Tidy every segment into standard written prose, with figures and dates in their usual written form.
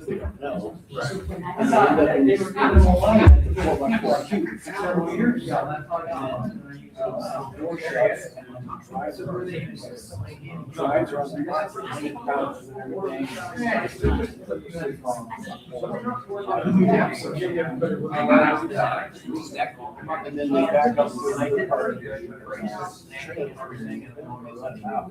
they don't know. Right. And they end up in this several years. Door shuts and drives around the couches and everything. And then they back up to the part of the train and everything, and then they let it out.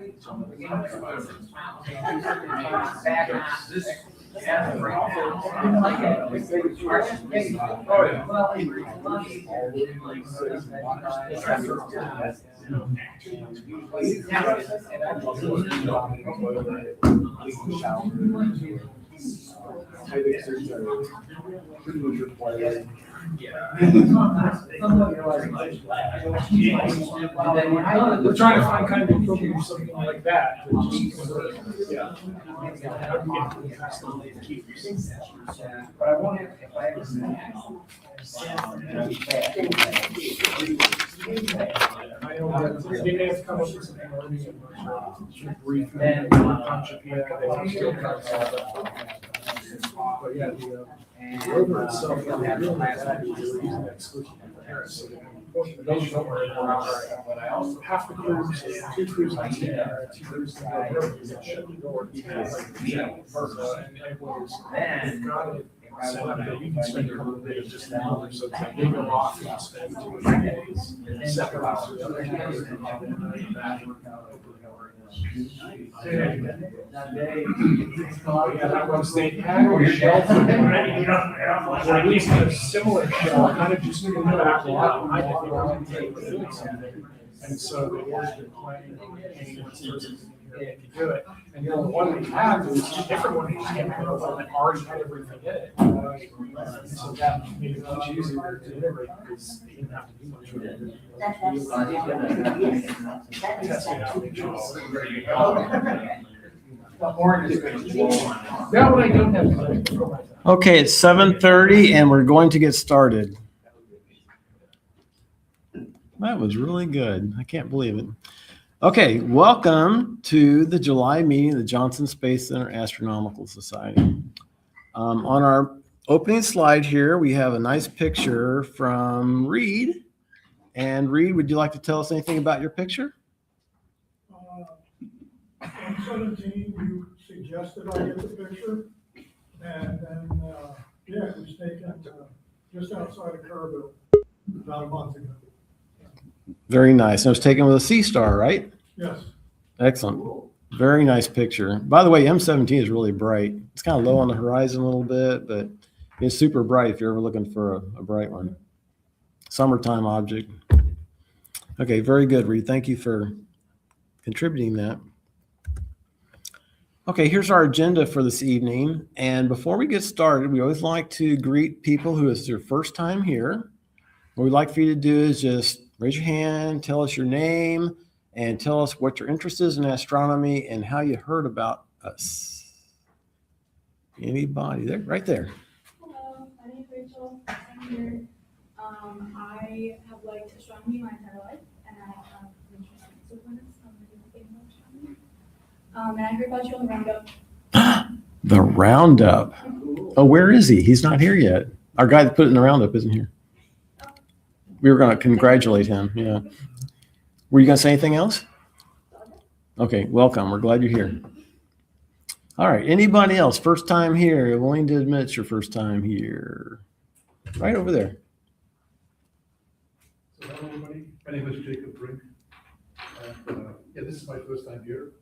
We're trying to find kind of appropriate something like that. Yeah. But I won't have, if I ever I know that they may have come up with something already. Brief and bunch of people, they still can't solve it. But yeah, the rover itself, yeah, we really have to do the reason exclusion of parents. So they can point the nose somewhere in but I also half the crews, 2 crews on the air, 2 crews in the road, and shut the door. And it was, got it set up that you can spend a couple of days just now, so it's like they go off and spend 2 or 3 days, separate to the other guys, and then back. Yeah, that was they had a shelf, or at least a similar shelf, kind of just in the back lot. And so they ordered the plane, if you do it. And the only one we have is a different one, that came out of that already had everything in it. So that made it much easier to integrate because they didn't have to do much with it. That one I don't have. Okay, it's 7:30 and we're going to get started. That was really good. I can't believe it. Okay, welcome to the July meeting of the Johnson Space Center Astronomical Society. On our opening slide here, we have a nice picture from Reed. And Reed, would you like to tell us anything about your picture? On 17, you suggested I get the picture, and then, yeah, it was taken just outside of Kerrville about a month ago. Very nice. And it was taken with a sea star, right? Yes. Excellent. Very nice picture. By the way, M17 is really bright. It's kind of low on the horizon a little bit, but it's super bright if you're ever looking for a bright one. Summertime object. Okay, very good, Reed. Thank you for contributing that. Okay, here's our agenda for this evening. And before we get started, we always like to greet people who is their first time here. What we'd like for you to do is just raise your hand, tell us your name, and tell us what your interest is in astronomy and how you heard about us. Anybody there? Right there. Hello, my name is Rachel. I'm here. I have liked astronomy my entire life, and I have an interest in exoplanets. I'm really thinking about astronomy. And I heard about you on the roundup. The roundup. Oh, where is he? He's not here yet. Our guy that put it in the roundup isn't here. We were going to congratulate him. Yeah. Were you going to say anything else? Okay, welcome. We're glad you're here. All right. Anybody else? First time here. Willing to admit it's your first time here. Right over there. So hello everybody, my name is Jacob Brink. And, yeah, this is my first time here.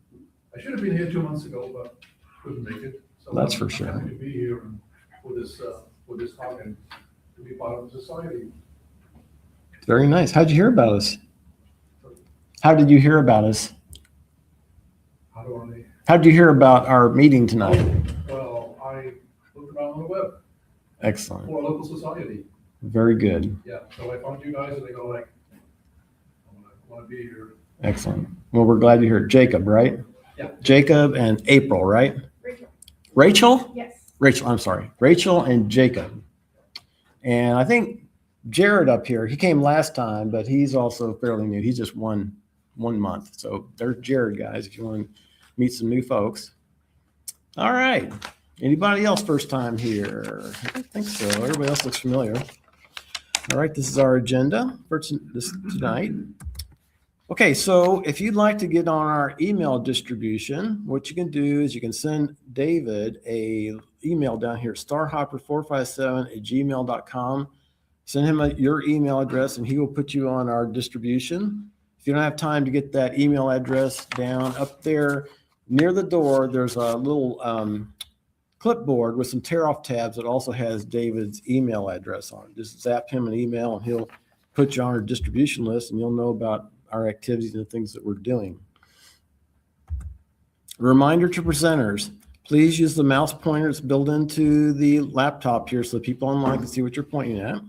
I should have been here 2 months ago, but couldn't make it. So That's for I'm sure. happy to be here and for this talk and to be part of the society. Very nice. How'd you hear about us? How did you hear about us? How'd you hear about our meeting tonight? Well, I looked around on the web Excellent. for a local society. Very good. Yeah, so I found you guys and I go like, I want to be here. Excellent. Well, we're glad to hear it. Jacob, right? Yeah. Jacob and April, right? Rachel. Rachel? Yes. Rachel, I'm sorry. Rachel and Jacob. And I think Jared up here, he came last time, but he's also fairly new. He's just one month. So there's Jared, guys, if you want to meet some new folks. All right. Anybody else first time here? I don't think so. Everybody else looks familiar. All right, this is our agenda for tonight. Okay, so if you'd like to get on our email distribution, what you can do is you can send David a email down here, starhopper457@gmail.com. Send him your email address and he will put you on our distribution. If you don't have time to get that email address down, up there near the door, there's a little clipboard with some tear-off tabs that also has David's email address on it. Just zap him an email and he'll put you on our distribution list and you'll know about our activities and the things that we're doing. Reminder to presenters, please use the mouse pointer that's built into the laptop here so people online can see what you're pointing at.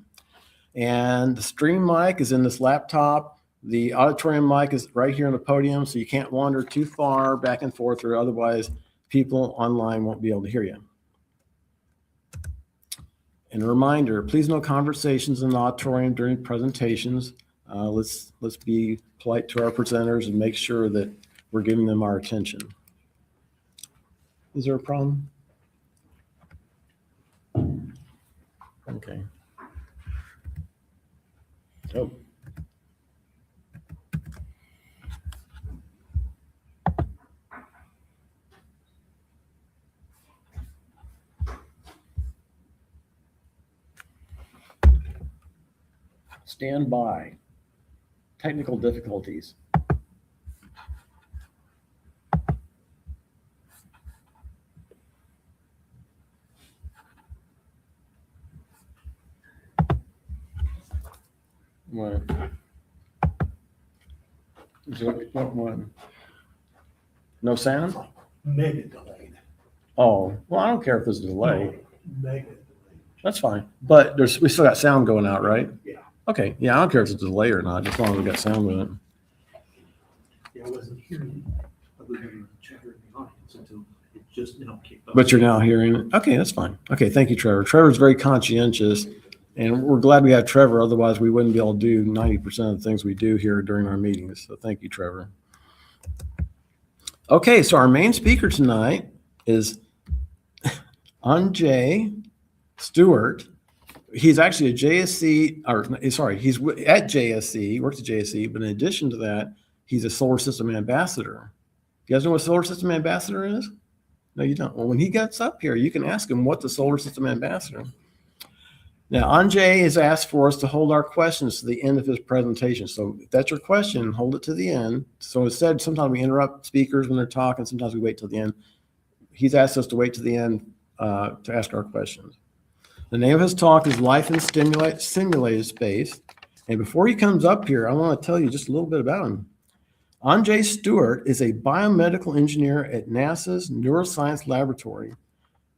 And the stream mic is in this laptop. The auditorium mic is right here on the podium, so you can't wander too far back and forth or otherwise people online won't be able to hear you. And a reminder, please no conversations in the auditorium during presentations. Let's be polite to our presenters and make sure that we're giving them our attention. Is there a problem? Okay. Oh. Stand by. Technical difficulties. What? What one? No sound? Mega delayed. Oh, well, I don't care if there's a delay. Mega delayed. That's fine. But we still got sound going out, right? Yeah. Okay. Yeah, I don't care if it's a delay or not, just as long as we got sound with it. Yeah, I wasn't hearing other than chatter in the audience until it just now kicked off. But you're now hearing it. Okay, that's fine. Okay, thank you, Trevor. Trevor's very conscientious, and we're glad we have Trevor. Otherwise, we wouldn't be able to do 90% of the things we do here during our meetings. So thank you, Trevor. Okay, so our main speaker tonight is Anjay Stewart. He's actually a JSC, he's at JSC, he works at JSC, but in addition to that, he's a solar system ambassador. You guys know what solar system ambassador is? No, you don't. Well, when he gets up here, you can ask him what the solar system ambassador. Now, Anjay has asked for us to hold our questions to the end of his presentation. So if that's your question, hold it to the end. So instead, sometimes we interrupt speakers when they're talking. Sometimes we wait till the end. He's asked us to wait to the end to ask our questions. The name of his talk is Life in Simulated Space. And before he comes up here, I want to tell you just a little bit about him. Anjay Stewart is a biomedical engineer at NASA's Neuroscience Laboratory,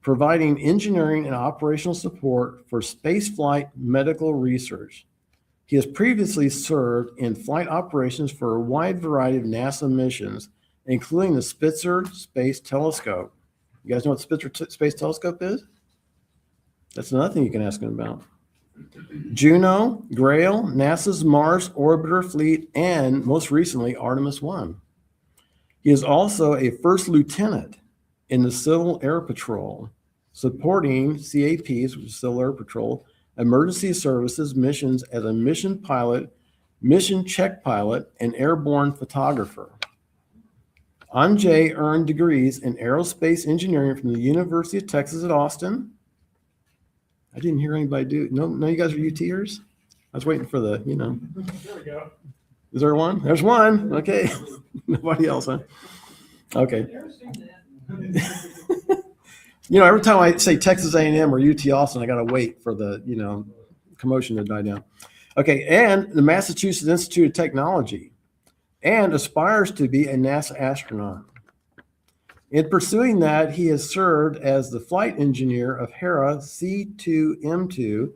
providing engineering and operational support for spaceflight medical research. He has previously served in flight operations for a wide variety of NASA missions, including the Spitzer Space Telescope. You guys know what the Spitzer Space Telescope is? That's another thing you can ask him about. Juno, Grail, NASA's Mars Orbiter Fleet, and most recently, Artemis 1. He is also a first lieutenant in the Civil Air Patrol, supporting CAPs, which is Civil Air Patrol, emergency services missions as a mission pilot, mission check pilot, and airborne photographer. Anjay earned degrees in aerospace engineering from the University of Texas at Austin. I didn't hear anybody do. No, you guys are UTers? I was waiting for the, There we go. Is there one? There's one. Okay. Nobody else, huh? Okay. Every time I say Texas A&M or UT Austin, I got to wait for the, commotion to die down. Okay. And the Massachusetts Institute of Technology, and aspires to be a NASA astronaut. In pursuing that, he has served as the flight engineer of Hera C2M2,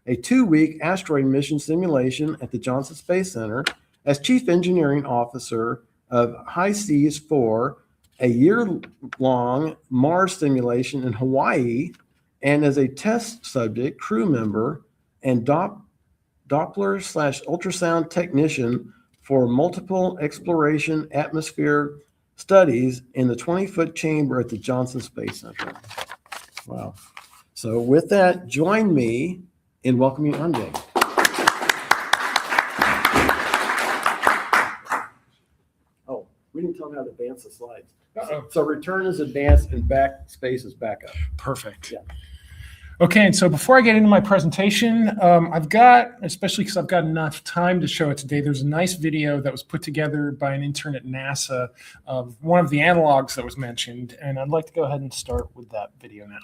a 2-week asteroid mission simulation at the Johnson Space Center, as chief engineering officer of High Seas 4, a year-long Mars simulation in Hawaii, and as a test subject, crew member, and Doppler/ultrasound technician for multiple exploration atmosphere studies in the 20-foot chamber at the Johnson Space Center. Wow. So with that, join me in welcoming Anjay. Oh, we didn't tell him how to advance the slides. So return is advanced and backspace is backup. Perfect. Yeah. Okay, and so before I get into my presentation, I've got, especially because I've got enough time to show it today, there's a nice video that was put together by an intern at NASA of one of the analogs that was mentioned, and I'd like to go ahead and start with that video now.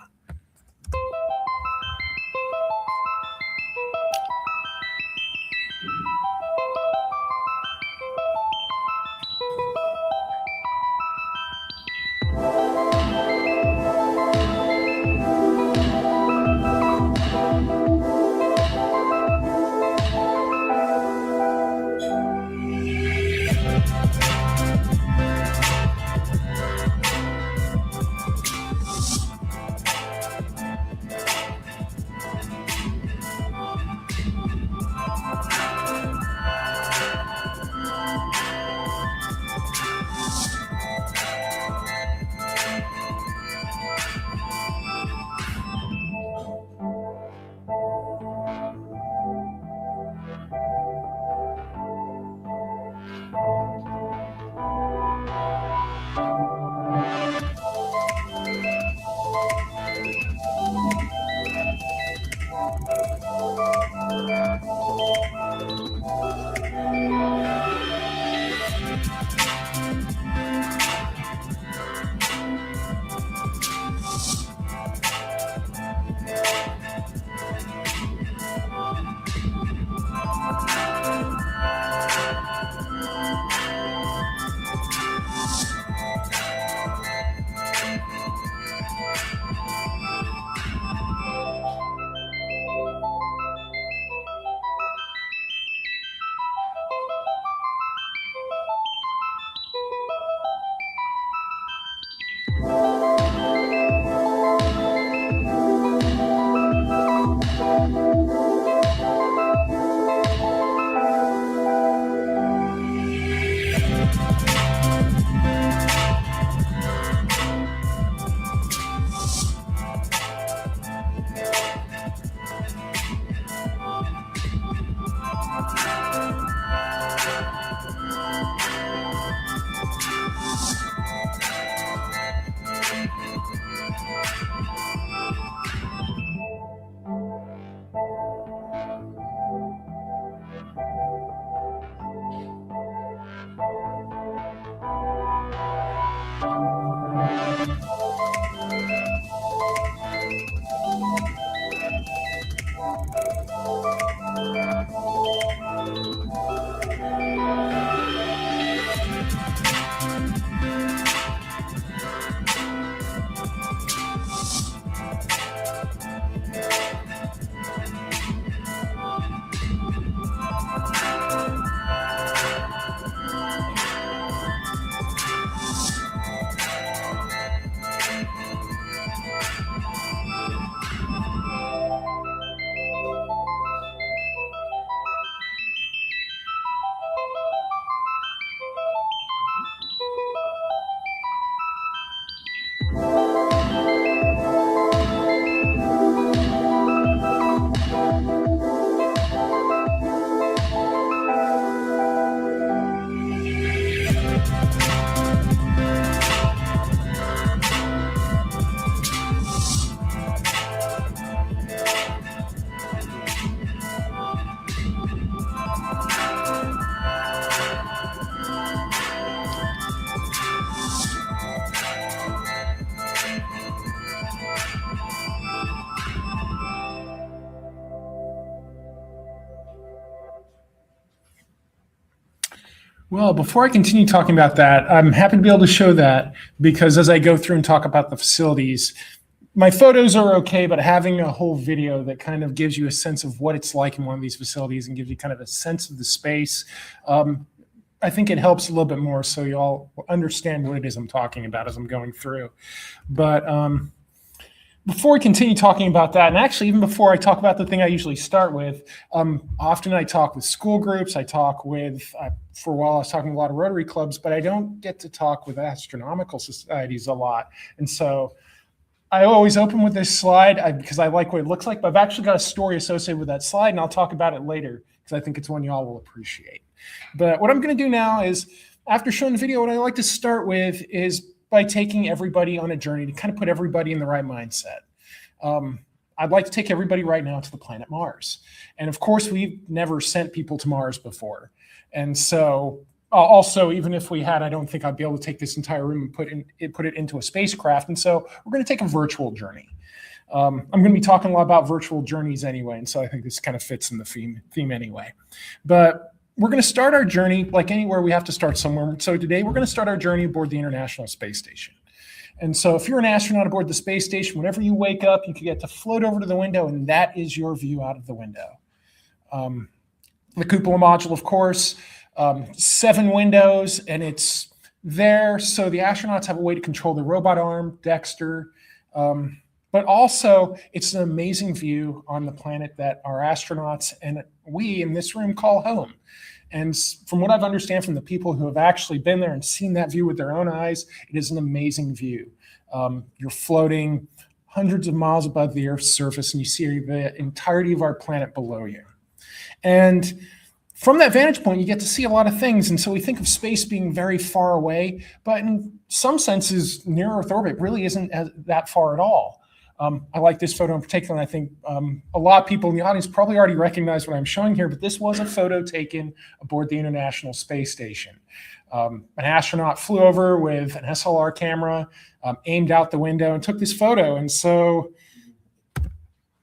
Well, before I continue talking about that, I'm happy to be able to show that because as I go through and talk about the facilities, my photos are okay, but having a whole video that kind of gives you a sense of what it's like in one of these facilities and gives you kind of a sense of the space, I think it helps a little bit more so you all understand what it is I'm talking about as I'm going through. But before we continue talking about that, and actually even before I talk about the thing I usually start with, often I talk with school groups, I talk with, for a while I was talking to a lot of Rotary clubs, but I don't get to talk with astronomical societies a lot. And so I always open with this slide because I like what it looks like, but I've actually got a story associated with that slide, and I'll talk about it later because I think it's one y'all will appreciate. But what I'm going to do now is, after showing the video, what I like to start with is by taking everybody on a journey to kind of put everybody in the right mindset. I'd like to take everybody right now to the planet Mars. And of course, we've never sent people to Mars before. And so also, even if we had, I don't think I'd be able to take this entire room and put it into a spacecraft. And so we're going to take a virtual journey. I'm going to be talking a lot about virtual journeys anyway. And so I think this kind of fits in the theme anyway. But we're going to start our journey, like anywhere, we have to start somewhere. So today we're going to start our journey aboard the International Space Station. And so if you're an astronaut aboard the space station, whenever you wake up, you can get to float over to the window, and that is your view out of the window. The cupola module, of course, 7 windows, and it's there so the astronauts have a way to control the robot arm, Dexter, but also it's an amazing view on the planet that our astronauts and we in this room call home. And from what I've understand from the people who have actually been there and seen that view with their own eyes, it is an amazing view. You're floating hundreds of miles above the Earth's surface, and you see the entirety of our planet below you. And from that vantage point, you get to see a lot of things. And so we think of space being very far away, but in some senses, near Earth orbit really isn't that far at all. I like this photo in particular, and I think a lot of people in the audience probably already recognize what I'm showing here, but this was a photo taken aboard the International Space Station. An astronaut flew over with an SLR camera, aimed out the window, and took this photo. And so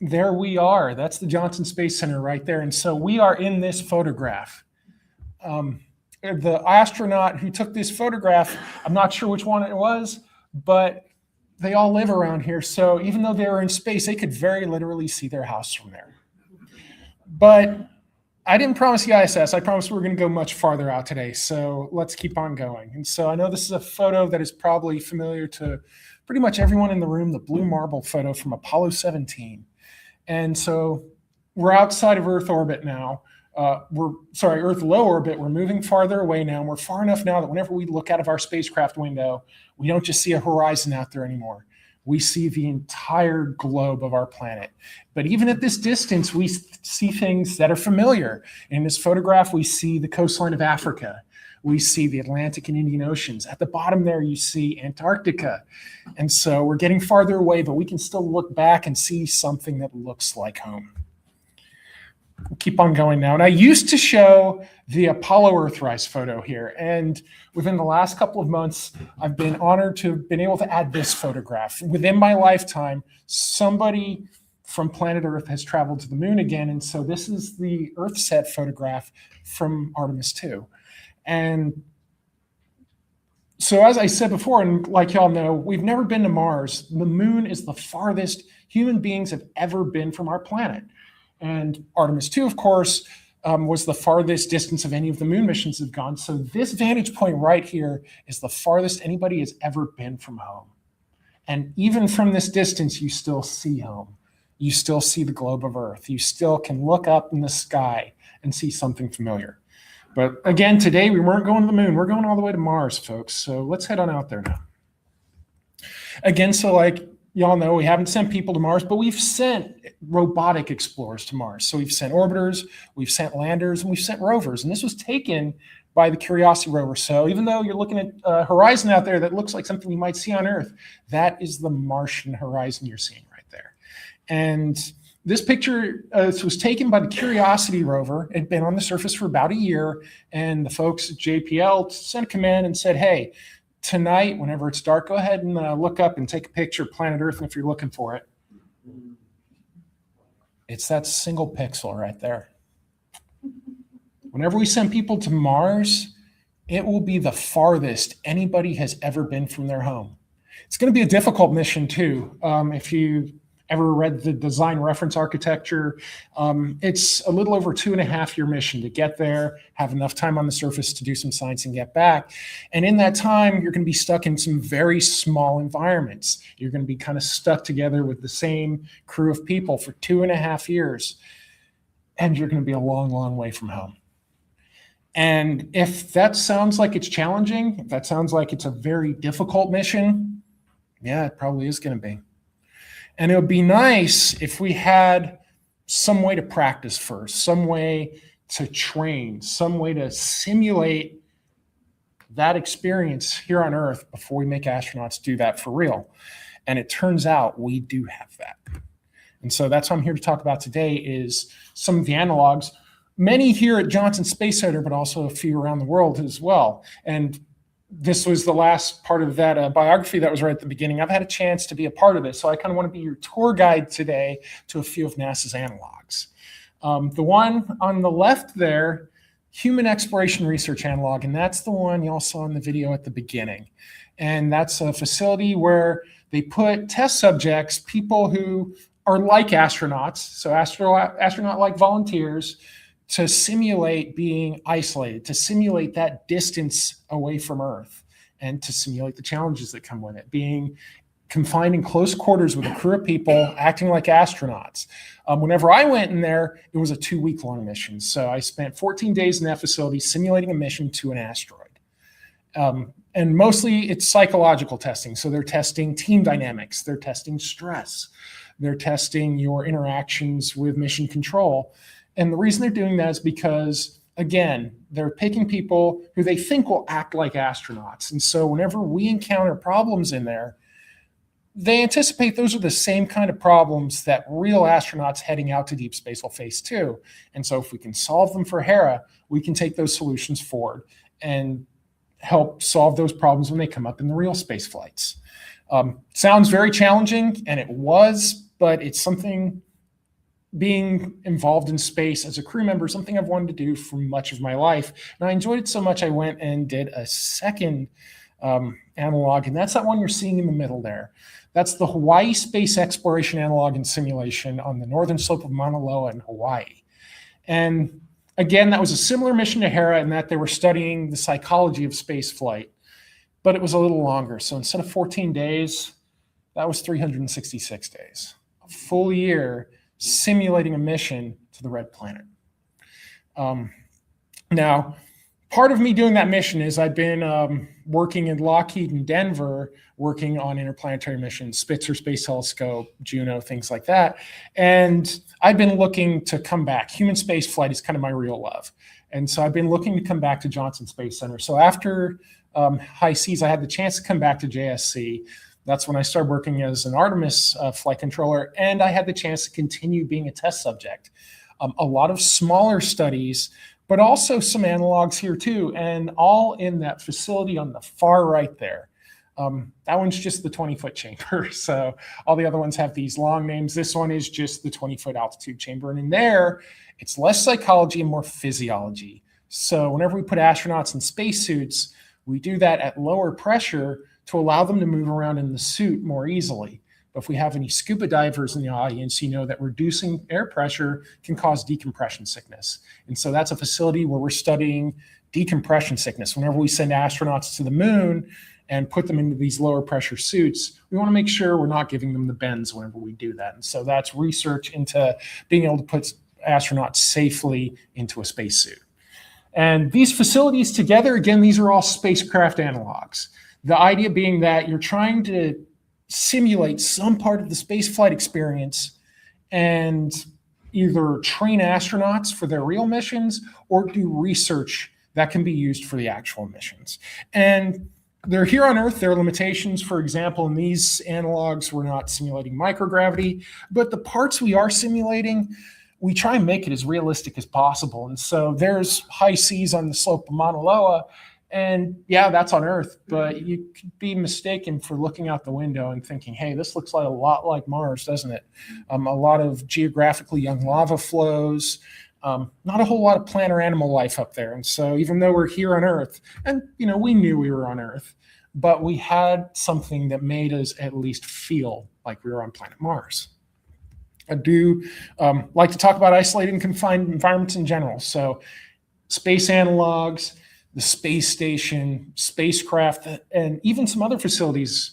there we are. That's the Johnson Space Center right there. And so we are in this photograph. The astronaut who took this photograph, I'm not sure which one it was, but they all live around here. So even though they were in space, they could very literally see their house from there. But I didn't promise the ISS. I promised we were going to go much farther out today. So let's keep on going. And so I know this is a photo that is probably familiar to pretty much everyone in the room, the blue marble photo from Apollo 17. And so we're outside of Earth orbit now. Earth low orbit. We're moving farther away now. And we're far enough now that whenever we look out of our spacecraft window, we don't just see a horizon out there anymore. We see the entire globe of our planet. But even at this distance, we see things that are familiar. In this photograph, we see the coastline of Africa. We see the Atlantic and Indian Oceans. At the bottom there, you see Antarctica. And so we're getting farther away, but we can still look back and see something that looks like home. We'll keep on going now. And I used to show the Apollo Earthrise photo here. And within the last couple of months, I've been honored to have been able to add this photograph. Within my lifetime, somebody from planet Earth has traveled to the moon again. And so this is the EarthSat photograph from Artemis 2. And so as I said before, and like y'all know, we've never been to Mars. The moon is the farthest human beings have ever been from our planet. And Artemis 2, of course, was the farthest distance of any of the moon missions have gone. So this vantage point right here is the farthest anybody has ever been from home. And even from this distance, you still see home. You still see the globe of Earth. You still can look up in the sky and see something familiar. But again, today we weren't going to the moon. We're going all the way to Mars, folks. So let's head on out there now. Again, so like y'all know, we haven't sent people to Mars, but we've sent robotic explorers to Mars. So we've sent orbiters, we've sent landers, and we've sent rovers. And this was taken by the Curiosity rover. So even though you're looking at a horizon out there that looks like something you might see on Earth, that is the Martian horizon you're seeing right there. And this picture was taken by the Curiosity rover. It had been on the surface for about a year. And the folks at JPL sent a command and said, hey, tonight, whenever it's dark, go ahead and look up and take a picture of planet Earth if you're looking for it. It's that single pixel right there. Whenever we send people to Mars, it will be the farthest anybody has ever been from their home. It's going to be a difficult mission too. If you ever read the design reference architecture, it's a little over 2.5-year mission to get there, have enough time on the surface to do some science and get back. And in that time, you're going to be stuck in some very small environments. You're going to be kind of stuck together with the same crew of people for 2.5 years. And you're going to be a long, long way from home. And if that sounds like it's challenging, if that sounds like it's a very difficult mission, yeah, it probably is going to be. And it would be nice if we had some way to practice first, some way to train, some way to simulate that experience here on Earth before we make astronauts do that for real. And it turns out we do have that. And so that's what I'm here to talk about today is some of the analogs, many here at Johnson Space Center, but also a few around the world as well. And this was the last part of that biography that was right at the beginning. I've had a chance to be a part of this, so I kind of want to be your tour guide today to a few of NASA's analogs. The one on the left there, Human Exploration Research Analog, and that's the one y'all saw in the video at the beginning. And that's a facility where they put test subjects, people who are like astronauts, so astronaut-like volunteers, to simulate being isolated, to simulate that distance away from Earth, and to simulate the challenges that come with it, being confined in close quarters with a crew of people acting like astronauts. Whenever I went in there, it was a 2-week-long mission. So I spent 14 days in that facility simulating a mission to an asteroid. And mostly it's psychological testing. So they're testing team dynamics, they're testing stress, they're testing your interactions with mission control. And the reason they're doing that is because, again, they're picking people who they think will act like astronauts. And so whenever we encounter problems in there, they anticipate those are the same kind of problems that real astronauts heading out to deep space will face too. And so if we can solve them for Hera, we can take those solutions forward and help solve those problems when they come up in the real space flights. Sounds very challenging, and it was, but it's something, being involved in space as a crew member, something I've wanted to do for much of my life. And I enjoyed it so much, I went and did a second analog, and that's that one you're seeing in the middle there. That's the Hawaii Space Exploration Analog and Simulation on the northern slope of Mauna Loa in Hawaii. And again, that was a similar mission to Hera in that they were studying the psychology of space flight, but it was a little longer. So instead of 14 days, that was 366 days, a full year simulating a mission to the red planet. Now, part of me doing that mission is I've been working in Lockheed in Denver, working on interplanetary missions, Spitzer Space Telescope, Juno, things like that. And I've been looking to come back. Human space flight is kind of my real love. And so I've been looking to come back to Johnson Space Center. So after high seas, I had the chance to come back to JSC. That's when I started working as an Artemis flight controller, and I had the chance to continue being a test subject. A lot of smaller studies, but also some analogs here too, and all in that facility on the far right there. That one's just the 20-foot chamber. So all the other ones have these long names. This one is just the 20-foot altitude chamber. And in there, it's less psychology and more physiology. So whenever we put astronauts in spacesuits, we do that at lower pressure to allow them to move around in the suit more easily. But if we have any scuba divers in the audience, you know that reducing air pressure can cause decompression sickness. And so that's a facility where we're studying decompression sickness. Whenever we send astronauts to the moon and put them into these lower pressure suits, we want to make sure we're not giving them the bends whenever we do that. And so that's research into being able to put astronauts safely into a spacesuit. And these facilities together, again, these are all spacecraft analogs. The idea being that you're trying to simulate some part of the spaceflight experience and either train astronauts for their real missions or do research that can be used for the actual missions. And they're here on Earth. There are limitations. For example, in these analogs, we're not simulating microgravity, but the parts we are simulating, we try and make it as realistic as possible. And so there's high seas on the slope of Mauna Loa, and yeah, that's on Earth, but you could be mistaken for looking out the window and thinking, hey, this looks like a lot like Mars, doesn't it? A lot of geographically young lava flows, not a whole lot of plant or animal life up there. And so even though we're here on Earth, and we knew we were on Earth, but we had something that made us at least feel like we were on planet Mars. I do like to talk about isolated and confined environments in general. So space analogs, the space station, spacecraft, and even some other facilities,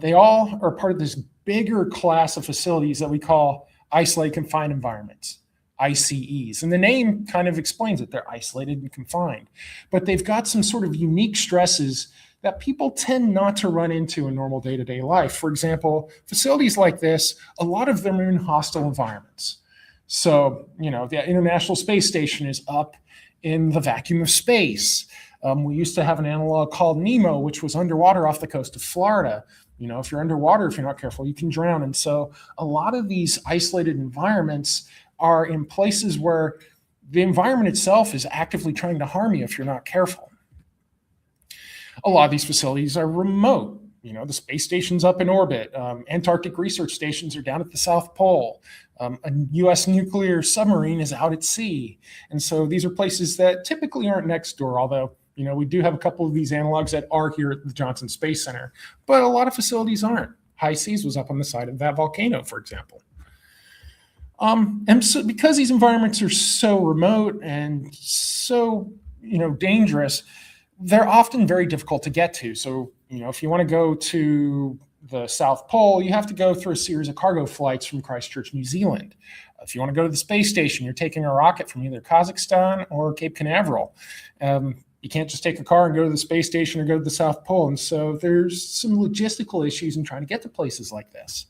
they all are part of this bigger class of facilities that we call isolated confined environments, ICEs. And the name kind of explains it. They're isolated and confined. But they've got some sort of unique stresses that people tend not to run into in normal day-to-day life. For example, facilities like this, a lot of them are in hostile environments. So, the International Space Station is up in the vacuum of space. We used to have an analog called NEMO, which was underwater off the coast of Florida. If you're underwater, if you're not careful, you can drown. And so a lot of these isolated environments are in places where the environment itself is actively trying to harm you if you're not careful. A lot of these facilities are remote. The space station's up in orbit. Antarctic research stations are down at the South Pole. A U.S. nuclear submarine is out at sea. And so these are places that typically aren't next door, although, we do have a couple of these analogs that are here at the Johnson Space Center, but a lot of facilities aren't. High Seas was up on the side of that volcano, for example. And so because these environments are so remote and so, dangerous, they're often very difficult to get to. So, if you want to go to the South Pole, you have to go through a series of cargo flights from Christchurch, New Zealand. If you want to go to the space station, you're taking a rocket from either Kazakhstan or Cape Canaveral. You can't just take a car and go to the space station or go to the South Pole. And so there's some logistical issues in trying to get to places like this.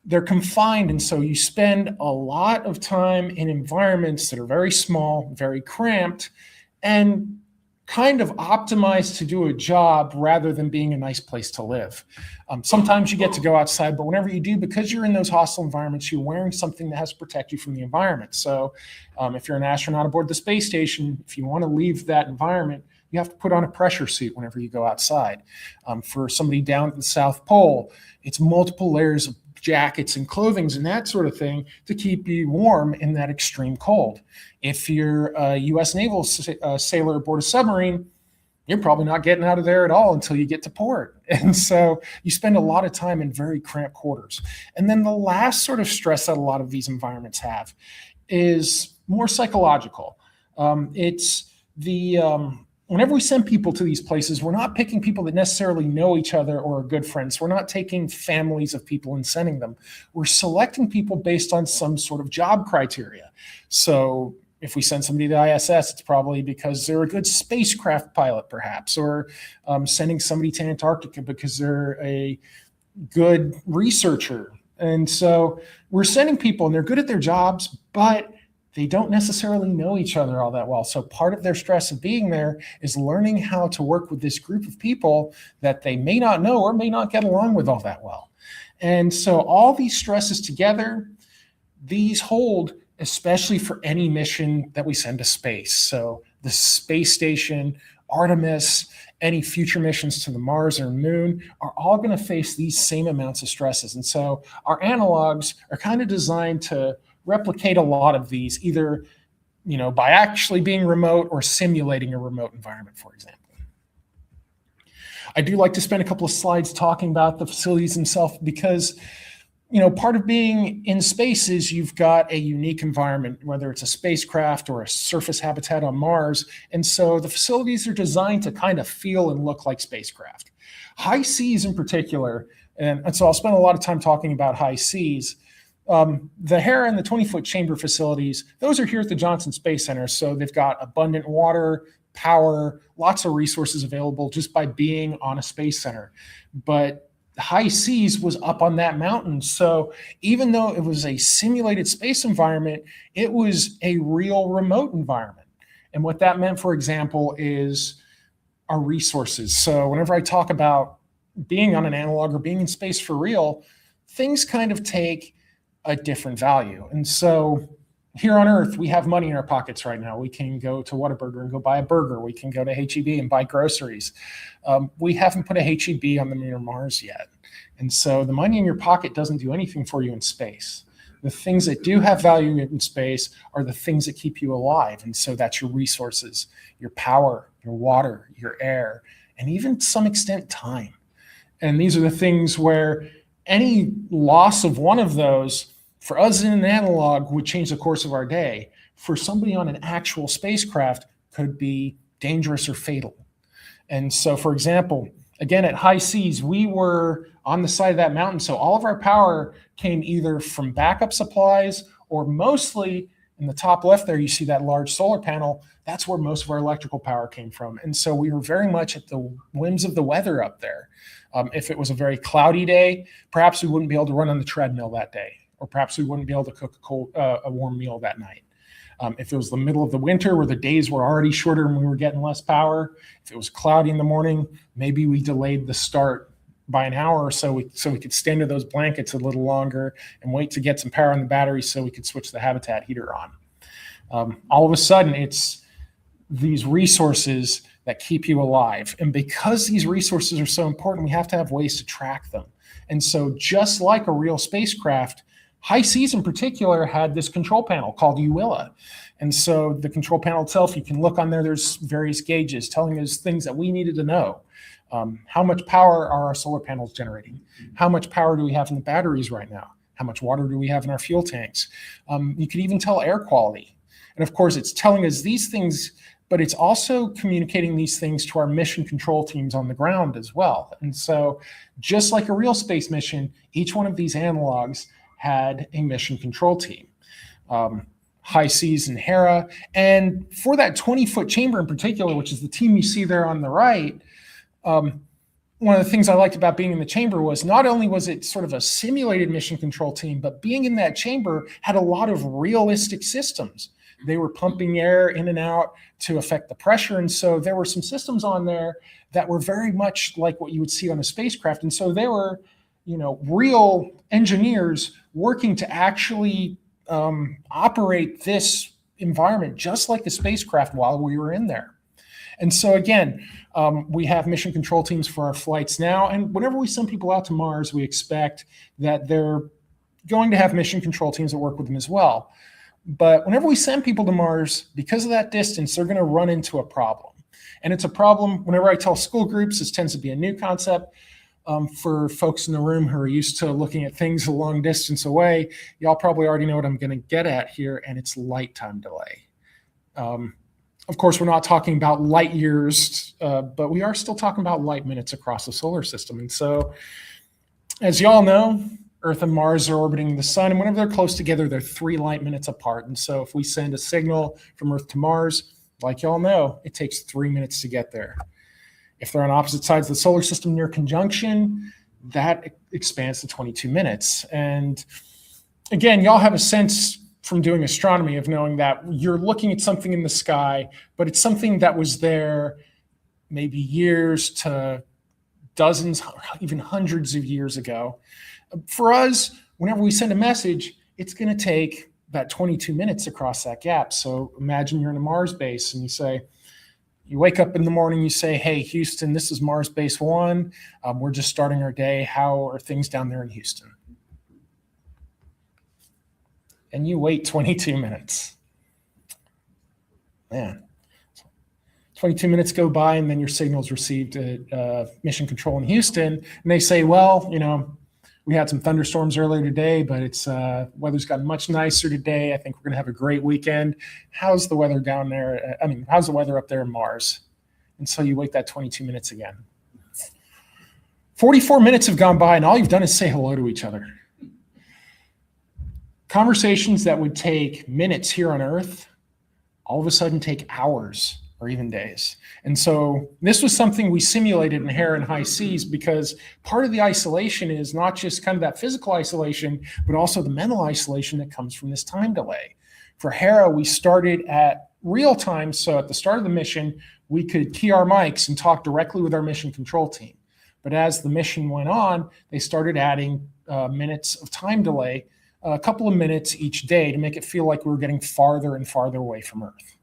They're confined, and so you spend a lot of time in environments that are very small, very cramped, and kind of optimized to do a job rather than being a nice place to live. Sometimes you get to go outside, but whenever you do, because you're in those hostile environments, you're wearing something that has to protect you from the environment. So if you're an astronaut aboard the space station, if you want to leave that environment, you have to put on a pressure suit whenever you go outside. For somebody down at the South Pole, it's multiple layers of jackets and clothing and that sort of thing to keep you warm in that extreme cold. If you're a U.S. naval sailor aboard a submarine, you're probably not getting out of there at all until you get to port. And so you spend a lot of time in very cramped quarters. And then the last sort of stress that a lot of these environments have is more psychological. Whenever we send people to these places, we're not picking people that necessarily know each other or are good friends. We're not taking families of people and sending them. We're selecting people based on some sort of job criteria. So if we send somebody to the ISS, it's probably because they're a good spacecraft pilot, perhaps, or sending somebody to Antarctica because they're a good researcher. And so we're sending people and they're good at their jobs, but they don't necessarily know each other all that well. So part of their stress of being there is learning how to work with this group of people that they may not know or may not get along with all that well. And so all these stresses together, these hold especially for any mission that we send to space. So the space station, Artemis, any future missions to the Mars or Moon are all going to face these same amounts of stresses. And so our analogs are kind of designed to replicate a lot of these, either by actually being remote or simulating a remote environment, for example. I do like to spend a couple of slides talking about the facilities themselves because part of being in space is you've got a unique environment, whether it's a spacecraft or a surface habitat on Mars. And so the facilities are designed to kind of feel and look like spacecraft. High seas in particular, and so I'll spend a lot of time talking about high seas. The Hera and the 20-foot chamber facilities, those are here at the Johnson Space Center. So they've got abundant water, power, lots of resources available just by being on a space center. But high seas was up on that mountain. So even though it was a simulated space environment, it was a real remote environment. And what that meant, for example, is our resources. So whenever I talk about being on an analog or being in space for real, things kind of take a different value. And so here on Earth, we have money in our pockets right now. We can go to Whataburger and go buy a burger. We can go to H-E-B and buy groceries. We haven't put a H-E-B on the Moon or Mars yet. And so the money in your pocket doesn't do anything for you in space. The things that do have value in space are the things that keep you alive. And so that's your resources, your power, your water, your air, and even to some extent time. And these are the things where any loss of one of those for us in an analog would change the course of our day. For somebody on an actual spacecraft could be dangerous or fatal. And so, for example, again, at high seas, we were on the side of that mountain. So all of our power came either from backup supplies or mostly, In the top left there, you see that large solar panel. That's where most of our electrical power came from. And so we were very much at the whims of the weather up there. If it was a very cloudy day, perhaps we wouldn't be able to run on the treadmill that day, or perhaps we wouldn't be able to cook a warm meal that night. If it was the middle of the winter where the days were already shorter and we were getting less power, if it was cloudy in the morning, maybe we delayed the start by an hour or so we could stay under those blankets a little longer and wait to get some power on the battery so we could switch the habitat heater on. All of a sudden, it's these resources that keep you alive. And because these resources are so important, we have to have ways to track them. And so just like a real spacecraft, High Seas in particular had this control panel called UWILA. And so the control panel itself, you can look on there, there's various gauges telling us things that we needed to know. How much power are our solar panels generating? How much power do we have in the batteries right now? How much water do we have in our fuel tanks? You could even tell air quality. And of course, it's telling us these things, but it's also communicating these things to our mission control teams on the ground as well. And so just like a real space mission, each one of these analogs had a mission control team. High Seas and Hera. And for that 20-foot chamber in particular, which is the team you see there on the right, one of the things I liked about being in the chamber was not only was it sort of a simulated mission control team, but being in that chamber had a lot of realistic systems. They were pumping air in and out to affect the pressure. And so there were some systems on there that were very much like what you would see on a spacecraft. And so there were, real engineers working to actually operate this environment just like the spacecraft while we were in there. And so again, we have mission control teams for our flights now. And whenever we send people out to Mars, we expect that they're going to have mission control teams that work with them as well. But whenever we send people to Mars, because of that distance, they're going to run into a problem. And it's a problem, whenever I tell school groups, this tends to be a new concept. For folks in the room who are used to looking at things a long distance away, y'all probably already know what I'm going to get at here, and it's light time delay. Of course, we're not talking about light years, but we are still talking about light minutes across the solar system. And so, as y'all know, Earth and Mars are orbiting the sun, and whenever they're close together, they're 3 light minutes apart. And so if we send a signal from Earth to Mars, like y'all know, it takes 3 minutes to get there. If they're on opposite sides of the solar system near conjunction, that expands to 22 minutes. And again, y'all have a sense from doing astronomy of knowing that you're looking at something in the sky, but it's something that was there maybe years to dozens, even hundreds of years ago. For us, whenever we send a message, it's going to take that 22 minutes across that gap. So imagine you're in a Mars base and you wake up in the morning, you say, hey, Houston, this is Mars Base 1. We're just starting our day. How are things down there in Houston? And you wait 22 minutes. Man, 22 minutes go by, and then your signal's received at mission control in Houston. And they say, well, we had some thunderstorms earlier today, but it's weather's gotten much nicer today. I think we're going to have a great weekend. How's the weather down there? How's the weather up there in Mars? And so you wait that 22 minutes again. 44 minutes have gone by, and all you've done is say hello to each other. Conversations that would take minutes here on Earth all of a sudden take hours or even days. And so this was something we simulated in Hera and High Seas, because part of the isolation is not just kind of that physical isolation, but also the mental isolation that comes from this time delay. For Hera, we started at real time. So at the start of the mission, we could key our mics and talk directly with our mission control team. But as the mission went on, they started adding minutes of time delay, a couple of minutes each day, to make it feel like we were getting farther and farther away from Earth.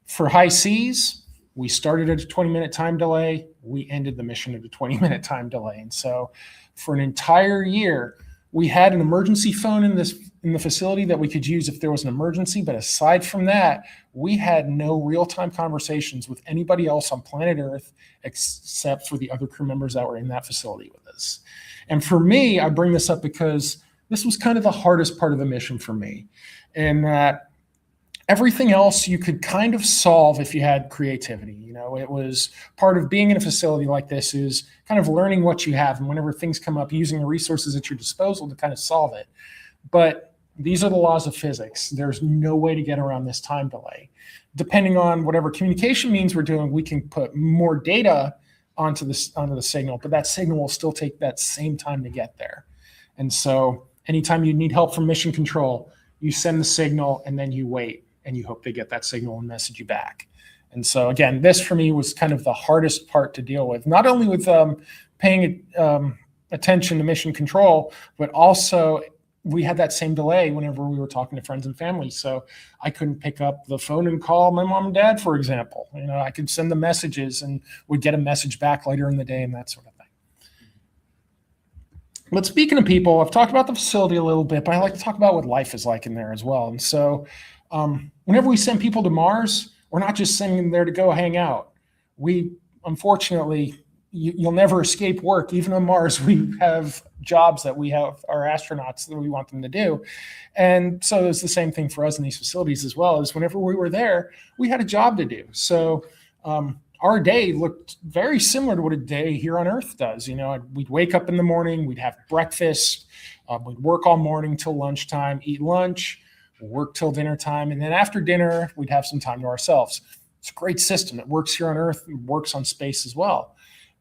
For High Seas, we started at a 20-minute time delay. We ended the mission at a 20-minute time delay. And so for an entire year, we had an emergency phone in the facility that we could use if there was an emergency. But aside from that, we had no real-time conversations with anybody else on planet Earth except for the other crew members that were in that facility with us. And for me, I bring this up because this was kind of the hardest part of the mission for me. And that everything else you could kind of solve if you had creativity. It was part of being in a facility like this is kind of learning what you have, and whenever things come up, using the resources at your disposal to kind of solve it. But These are the laws of physics. There's no way to get around this time delay. Depending on whatever communication means we're doing, we can put more data onto the signal, but that signal will still take that same time to get there. And so anytime you need help from mission control, you send the signal and then you wait and you hope they get that signal and message you back. And so again, this for me was kind of the hardest part to deal with, not only with paying attention to mission control, but also we had that same delay whenever we were talking to friends and family. So I couldn't pick up the phone and call my mom and dad, for example. I could send the messages and would get a message back later in the day and that sort of thing. But speaking of people, I've talked about the facility a little bit, but I like to talk about what life is like in there as well. And so whenever we send people to Mars, we're not just sending them there to go hang out. We, unfortunately, you'll never escape work. Even on Mars, we have jobs that we have our astronauts that we want them to do. And so it's the same thing for us in these facilities as well, as whenever we were there, we had a job to do. So our day looked very similar to what a day here on Earth does. We'd wake up in the morning, we'd have breakfast, we'd work all morning till lunchtime, eat lunch, work till dinner time. And then after dinner, we'd have some time to ourselves. It's a great system. It works here on Earth, it works on space as well.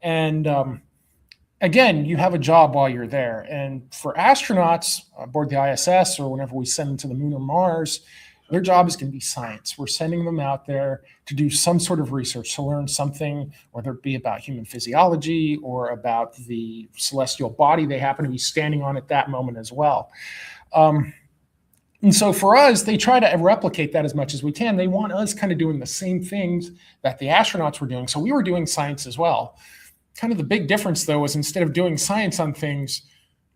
And again, you have a job while you're there. And for astronauts aboard the ISS or whenever we send them to the moon or Mars, their job is going to be science. We're sending them out there to do some sort of research, to learn something, whether it be about human physiology or about the celestial body they happen to be standing on at that moment as well. And so for us, they try to replicate that as much as we can. They want us kind of doing the same things that the astronauts were doing. So we were doing science as well. Kind of the big difference, though, was instead of doing science on things,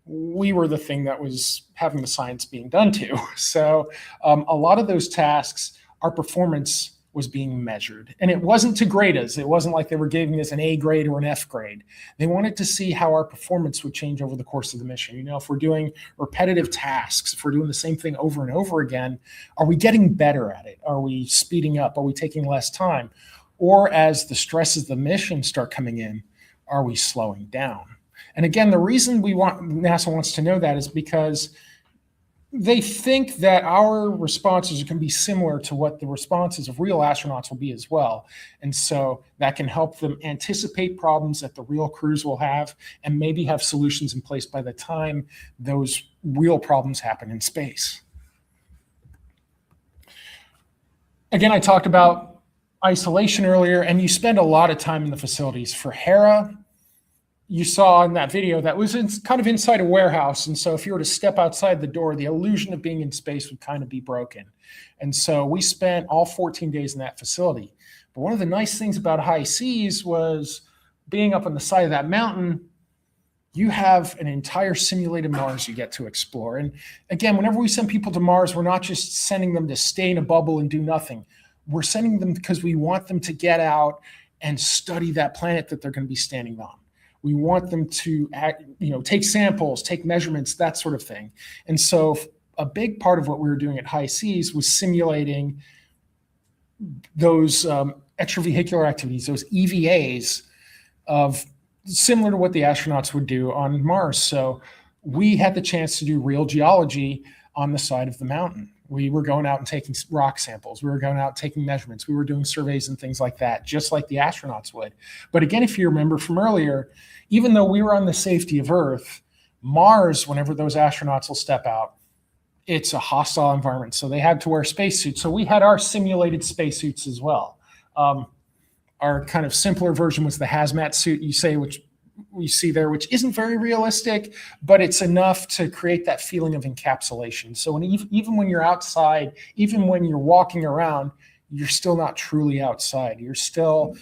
we were the thing that was having the science being done to. So a lot of those tasks, our performance was being measured. And it wasn't to grade us. It wasn't like they were giving us an A grade or an F grade. They wanted to see how our performance would change over the course of the mission. If we're doing repetitive tasks, if we're doing the same thing over and over again, are we getting better at it? Are we speeding up? Are we taking less time? Or as the stresses of the mission start coming in, are we slowing down? And again, the reason NASA wants to know that is because they think that our responses can be similar to what the responses of real astronauts will be as well. And so that can help them anticipate problems that the real crews will have and maybe have solutions in place by the time those real problems happen in space. Again, I talked about isolation earlier, and you spend a lot of time in the facilities. For Hera, you saw in that video that was kind of inside a warehouse. And so if you were to step outside the door, the illusion of being in space would kind of be broken. And so we spent all 14 days in that facility. But one of the nice things about high seas was being up on the side of that mountain, you have an entire simulated Mars you get to explore. And again, whenever we send people to Mars, we're not just sending them to stay in a bubble and do nothing. We're sending them because we want them to get out and study that planet that they're going to be standing on. We want them to take samples, take measurements, that sort of thing. And so a big part of what we were doing at high seas was simulating those extravehicular activities, those EVAs, of similar to what the astronauts would do on Mars. So we had the chance to do real geology on the side of the mountain. We were going out and taking rock samples. We were going out and taking measurements. We were doing surveys and things like that, just like the astronauts would. But again, if you remember from earlier, even though we were on the safety of Earth, Mars, whenever those astronauts will step out, it's a hostile environment. So they had to wear spacesuits. So we had our simulated spacesuits as well. Our kind of simpler version was the hazmat suit which we see there, which isn't very realistic, but it's enough to create that feeling of encapsulation. So even when you're outside, even when you're walking around, you're still not truly outside. You're still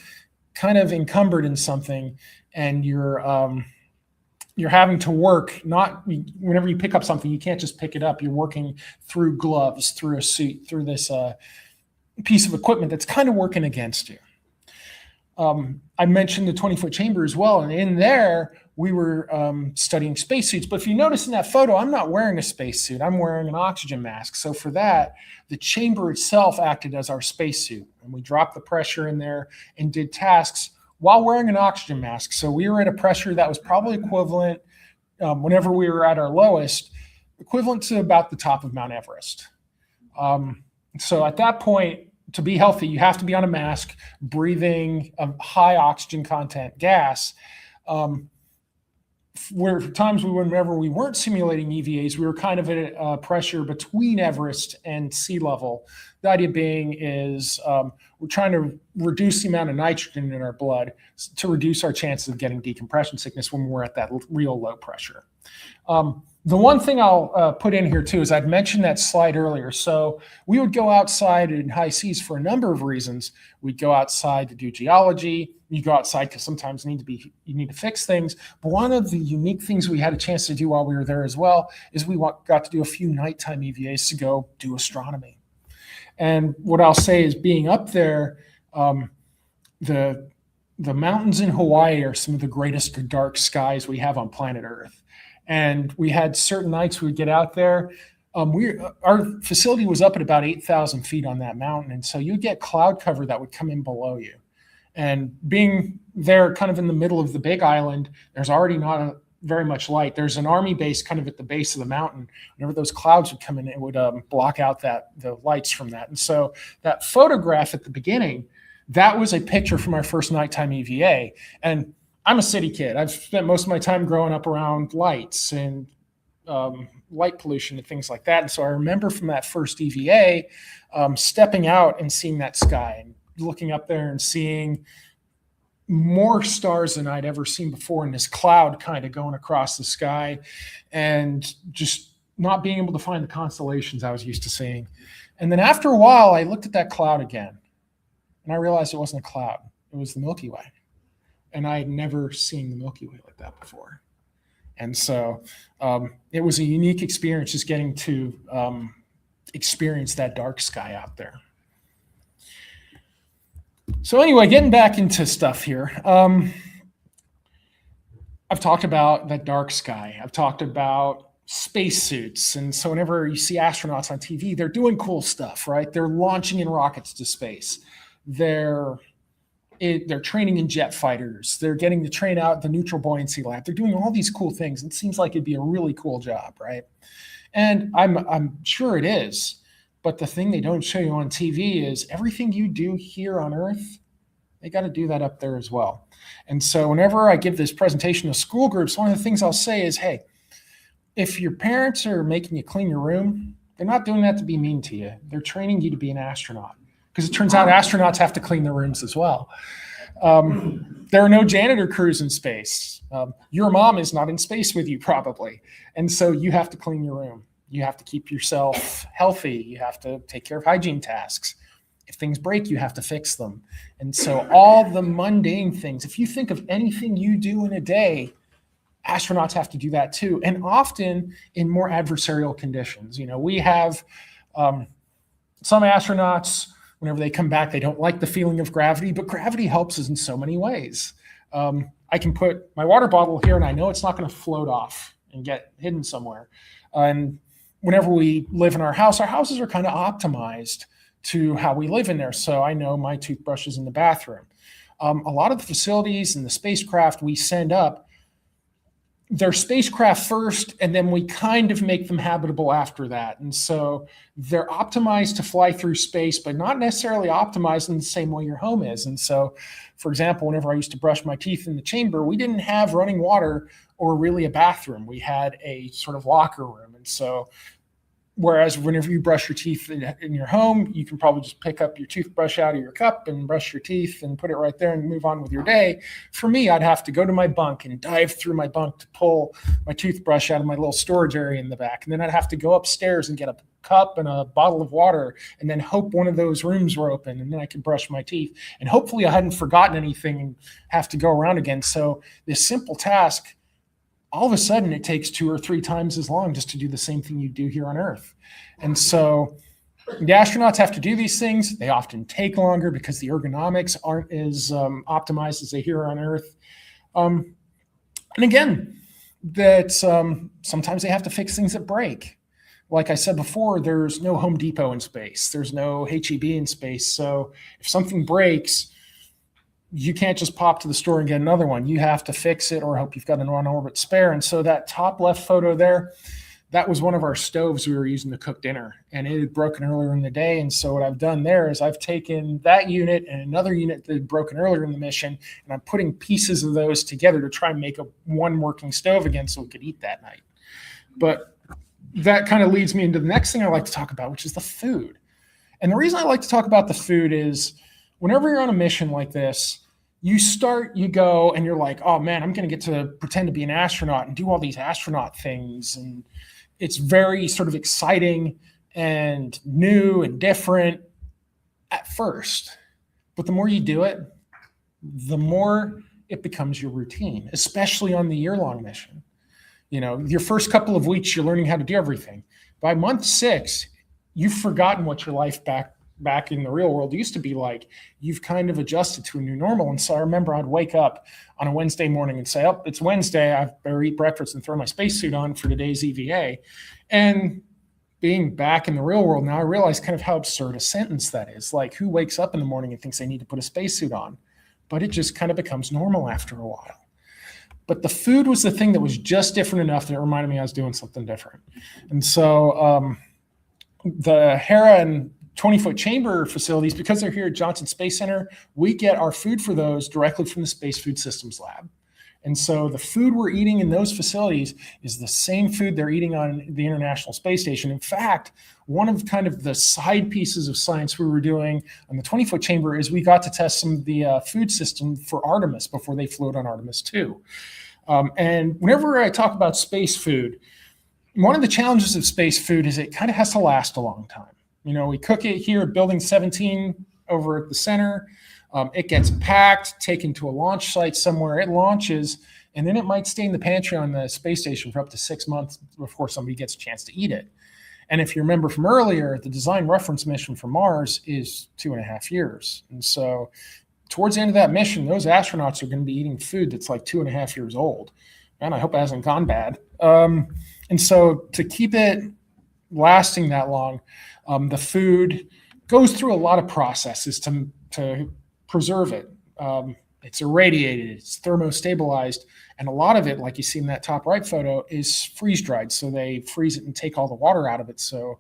kind of encumbered in something, and you're having to work. Not whenever you pick up something, you can't just pick it up. You're working through gloves, through a suit, through this piece of equipment that's kind of working against you. I mentioned the 20-foot chamber as well, and in there we were studying spacesuits. But if you notice in that photo, I'm not wearing a spacesuit. I'm wearing an oxygen mask. So for that, the chamber itself acted as our spacesuit, and we dropped the pressure in there and did tasks while wearing an oxygen mask. So we were at a pressure that was probably equivalent whenever we were at our lowest equivalent to about the top of Mount Everest. So at that point, to be healthy, you have to be on a mask, breathing a high oxygen content gas. Where times whenever we weren't simulating EVAs, we were kind of at a pressure between Everest and sea level. The idea being is we're trying to reduce the amount of nitrogen in our blood to reduce our chances of getting decompression sickness when we're at that real low pressure. The one thing I'll put in here too is I'd mentioned that slide earlier. So we would go outside in high seas for a number of reasons. We'd go outside to do geology. You go outside because sometimes you need to fix things. But one of the unique things we had a chance to do while we were there as well is we got to do a few nighttime EVAs to go do astronomy. And what I'll say is being up there, the mountains in Hawaii are some of the greatest dark skies we have on planet Earth. And we had certain nights we would get out there. Our facility was up at about 8,000 feet on that mountain. And so you'd get cloud cover that would come in below you. And being there kind of in the middle of the big island, there's already not very much light. There's an army base kind of at the base of the mountain. Whenever those clouds would come in, it would block out the lights from that. And so that photograph at the beginning, that was a picture from our first nighttime EVA. And I'm a city kid. I've spent most of my time growing up around lights and light pollution and things like that. And so I remember from that first EVA, stepping out and seeing that sky and looking up there and seeing more stars than I'd ever seen before in this cloud kind of going across the sky and just not being able to find the constellations I was used to seeing. And then after a while, I looked at that cloud again and I realized it wasn't a cloud. It was the Milky Way. And I had never seen the Milky Way like that before. And so it was a unique experience just getting to experience that dark sky out there. So anyway, getting back into stuff here. I've talked about that dark sky. I've talked about spacesuits. And so whenever you see astronauts on TV, they're doing cool stuff, right? They're launching in rockets to space. They're training in jet fighters. They're getting to train out the neutral buoyancy lab. They're doing all these cool things. It seems like it'd be a really cool job, right? And I'm sure it is. But the thing they don't show you on TV is everything you do here on Earth, they got to do that up there as well. And so whenever I give this presentation to school groups, one of the things I'll say is, hey, if your parents are making you clean your room, they're not doing that to be mean to you. They're training you to be an astronaut. Because it turns out astronauts have to clean their rooms as well. There are no janitor crews in space. Your mom is not in space with you probably. And so you have to clean your room. You have to keep yourself healthy. You have to take care of hygiene tasks. If things break, you have to fix them. And so all the mundane things, if you think of anything you do in a day, astronauts have to do that too. And often in more adversarial conditions. You know, we have some astronauts, whenever they come back, they don't like the feeling of gravity, but gravity helps us in so many ways. I can put my water bottle here and I know it's not going to float off and get hidden somewhere. And whenever we live in our houses are kind of optimized to how we live in there. So I know my toothbrush is in the bathroom. A lot of the facilities and the spacecraft we send up, they're spacecraft first, and then we kind of make them habitable after that. And so they're optimized to fly through space, but not necessarily optimized in the same way your home is. And so, for example, whenever I used to brush my teeth in the chamber, we didn't have running water or really a bathroom. We had a sort of locker room. And so whereas whenever you brush your teeth in your home, you can probably just pick up your toothbrush out of your cup and brush your teeth and put it right there and move on with your day. For me, I'd have to go to my bunk and dive through my bunk to pull my toothbrush out of my little storage area in the back. And then I'd have to go upstairs and get a cup and a bottle of water and then hope one of those rooms were open. And then I could brush my teeth. And hopefully I hadn't forgotten anything and have to go around again. So this simple task, all of a sudden it takes 2 or 3 times as long just to do the same thing you do here on Earth. And so the astronauts have to do these things. They often take longer because the ergonomics aren't as optimized as they here on Earth. And again, that sometimes they have to fix things that break. Like I said before, there's no Home Depot in space. There's no H-E-B in space. So if something breaks, you can't just pop to the store and get another one. You have to fix it or hope you've got an on-orbit spare. And so that top left photo there, that was one of our stoves we were using to cook dinner, and it had broken earlier in the day. And so what I've done there is I've taken that unit and another unit that had broken earlier in the mission, and I'm putting pieces of those together to try and make one working stove again so we could eat that night. But that kind of leads me into the next thing I like to talk about, which is the food. And the reason I like to talk about the food is whenever you're on a mission like this, you go and you're like, oh man, I'm going to get to pretend to be an astronaut and do all these astronaut things. And it's very sort of exciting and new and different at first. But the more you do it, the more it becomes your routine, especially on the year-long mission. Your first couple of weeks, you're learning how to do everything. By month 6, you've forgotten what your life back in the real world used to be like. You've kind of adjusted to a new normal. And so I remember I'd wake up on a Wednesday morning and say, oh, it's Wednesday. I better eat breakfast and throw my spacesuit on for today's EVA. And being back in the real world now, I realize kind of how absurd a sentence that is. Like, who wakes up in the morning and thinks they need to put a spacesuit on? But it just kind of becomes normal after a while. But the food was the thing that was just different enough that it reminded me I was doing something different. And so the Hera and 20-foot chamber facilities, because they're here at Johnson Space Center, we get our food for those directly from the Space Food Systems Lab. And so the food we're eating in those facilities is the same food they're eating on the International Space Station. In fact, one of kind of the side pieces of science we were doing on the 20-foot chamber is we got to test some of the food system for Artemis before they flew it on Artemis 2. And whenever I talk about space food, one of the challenges of space food is it kind of has to last a long time. We cook it here at Building 17 over at the center. It gets packed, taken to a launch site somewhere. It launches, and then it might stay in the pantry on the space station for up to 6 months before somebody gets a chance to eat it. And if you remember from earlier, the design reference mission for Mars is 2.5 years. And so towards the end of that mission, those astronauts are going to be eating food that's like 2.5 years old. And I hope it hasn't gone bad. And so to keep it lasting that long, the food goes through a lot of processes to preserve it. It's irradiated, it's thermostabilized, and a lot of it, like you see in that top right photo, is freeze-dried. So they freeze it and take all the water out of it. So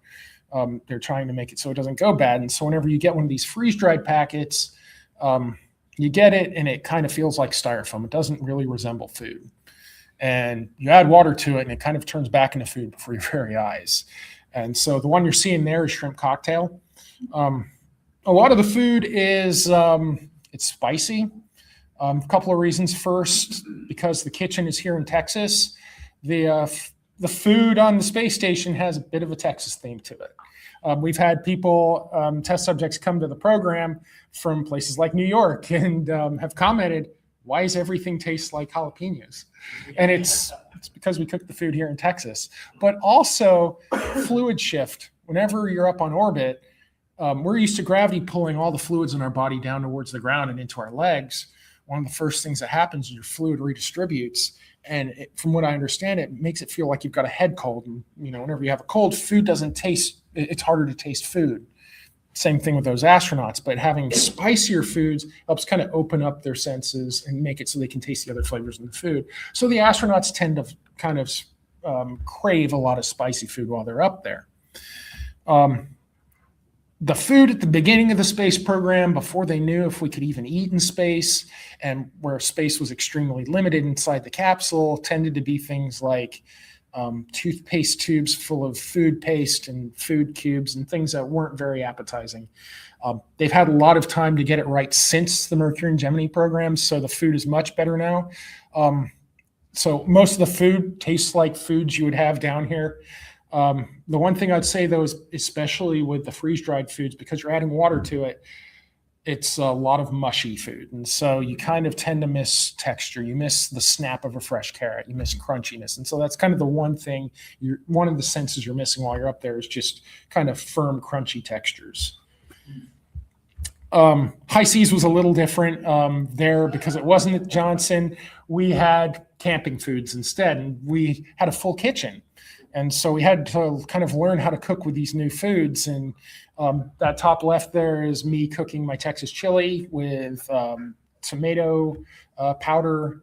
they're trying to make it so it doesn't go bad. And so whenever you get one of these freeze-dried packets, you get it and it kind of feels like styrofoam. It doesn't really resemble food. And you add water to it and it kind of turns back into food before your very eyes. And so the one you're seeing there is shrimp cocktail. A lot of the food is, it's spicy. A couple of reasons. First, because the kitchen is here in Texas, the food on the space station has a bit of a Texas theme to it. We've had people, test subjects come to the program from places like New York and have commented, why does everything taste like jalapenos? And it's because we cook the food here in Texas. But also fluid shift. Whenever you're up on orbit, we're used to gravity pulling all the fluids in our body down towards the ground and into our legs. One of the first things that happens is your fluid redistributes. And from what I understand, it makes it feel like you've got a head cold. And, whenever you have a cold, food doesn't taste, it's harder to taste food. Same thing with those astronauts, but having spicier foods helps kind of open up their senses and make it so they can taste the other flavors in the food. So the astronauts tend to kind of crave a lot of spicy food while they're up there. The food at the beginning of the space program, before they knew if we could even eat in space, and where space was extremely limited inside the capsule, tended to be things like toothpaste tubes full of food paste and food cubes and things that weren't very appetizing. They've had a lot of time to get it right since the Mercury and Gemini programs, so the food is much better now. So most of the food tastes like foods you would have down here. The one thing I'd say, though, is especially with the freeze-dried foods, because you're adding water to it, it's a lot of mushy food. And so you kind of tend to miss texture. You miss the snap of a fresh carrot. You miss crunchiness. And so that's kind of the one thing, one of the senses you're missing while you're up there is just kind of firm, crunchy textures. High Seas was a little different there because it wasn't at Johnson. We had camping foods instead, and we had a full kitchen. And so we had to kind of learn how to cook with these new foods. And that top left there is me cooking my Texas chili with tomato powder,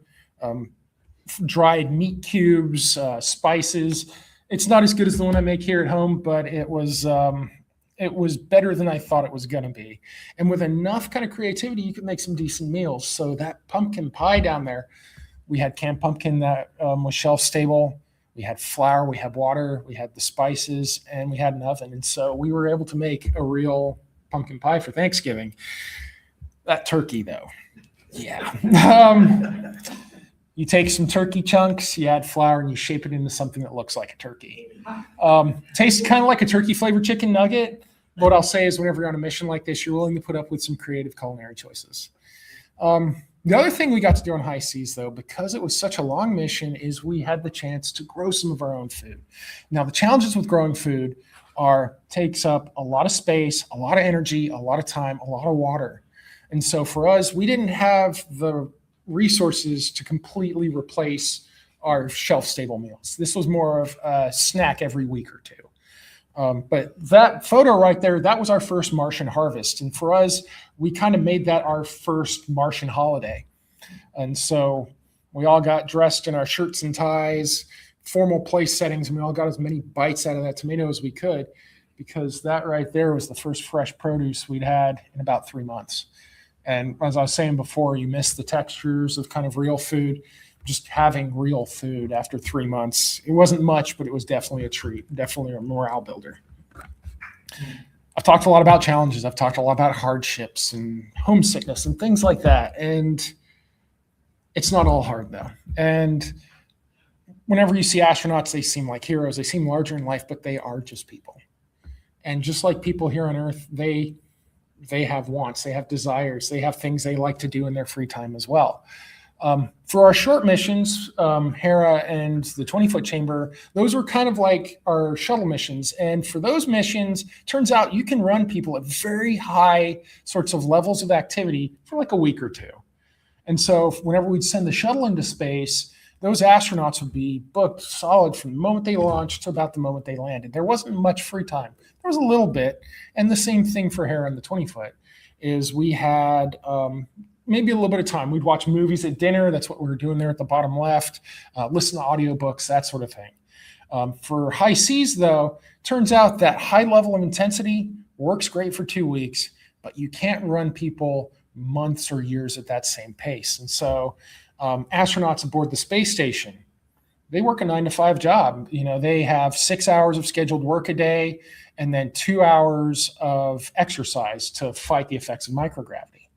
dried meat cubes, spices. It's not as good as the one I make here at home, but it was better than I thought it was going to be. And with enough kind of creativity, you could make some decent meals. So that pumpkin pie down there, we had canned pumpkin that was shelf stable. We had flour, we had water, we had the spices, and we had an oven. And so we were able to make a real pumpkin pie for Thanksgiving. That turkey, though. Yeah. You take some turkey chunks, you add flour, and you shape it into something that looks like a turkey. Tastes kind of like a turkey flavored chicken nugget. What I'll say is whenever you're on a mission like this, you're willing to put up with some creative culinary choices. The other thing we got to do on high seas, though, because it was such a long mission, is we had the chance to grow some of our own food. Now, the challenges with growing food takes up a lot of space, a lot of energy, a lot of time, a lot of water. And so for us, we didn't have the resources to completely replace our shelf-stable meals. This was more of a snack every week or two. But that photo right there, that was our first Martian harvest. And for us, we kind of made that our first Martian holiday. And so we all got dressed in our shirts and ties, formal place settings, and we all got as many bites out of that tomato as we could, because that right there was the first fresh produce we'd had in about 3 months. And as I was saying before, you miss the textures of kind of real food. Just having real food after 3 months, it wasn't much, but it was definitely a treat, definitely a morale builder. I've talked a lot about challenges. I've talked a lot about hardships and homesickness and things like that. And it's not all hard, though. And whenever you see astronauts, they seem like heroes. They seem larger in life, but they are just people. And just like people here on Earth, they have wants, they have desires, they have things they like to do in their free time as well. For our short missions, Hera and the 20-foot chamber, those were kind of like our shuttle missions. And for those missions, turns out you can run people at very high sorts of levels of activity for like a week or two. And so whenever we'd send the shuttle into space, those astronauts would be booked solid from the moment they launched to about the moment they landed. There wasn't much free time. There was a little bit. And the same thing for Hera and the 20-foot is we had maybe a little bit of time. We'd watch movies at dinner. That's what we were doing there at the bottom left. Listen to audiobooks, that sort of thing. For high seas, though, turns out that high level of intensity works great for 2 weeks, but you can't run people months or years at that same pace. And so astronauts aboard the space station, they work a 9-to-5 job. You know, they have 6 hours of scheduled work a day and then 2 hours of exercise to fight the effects of microgravity.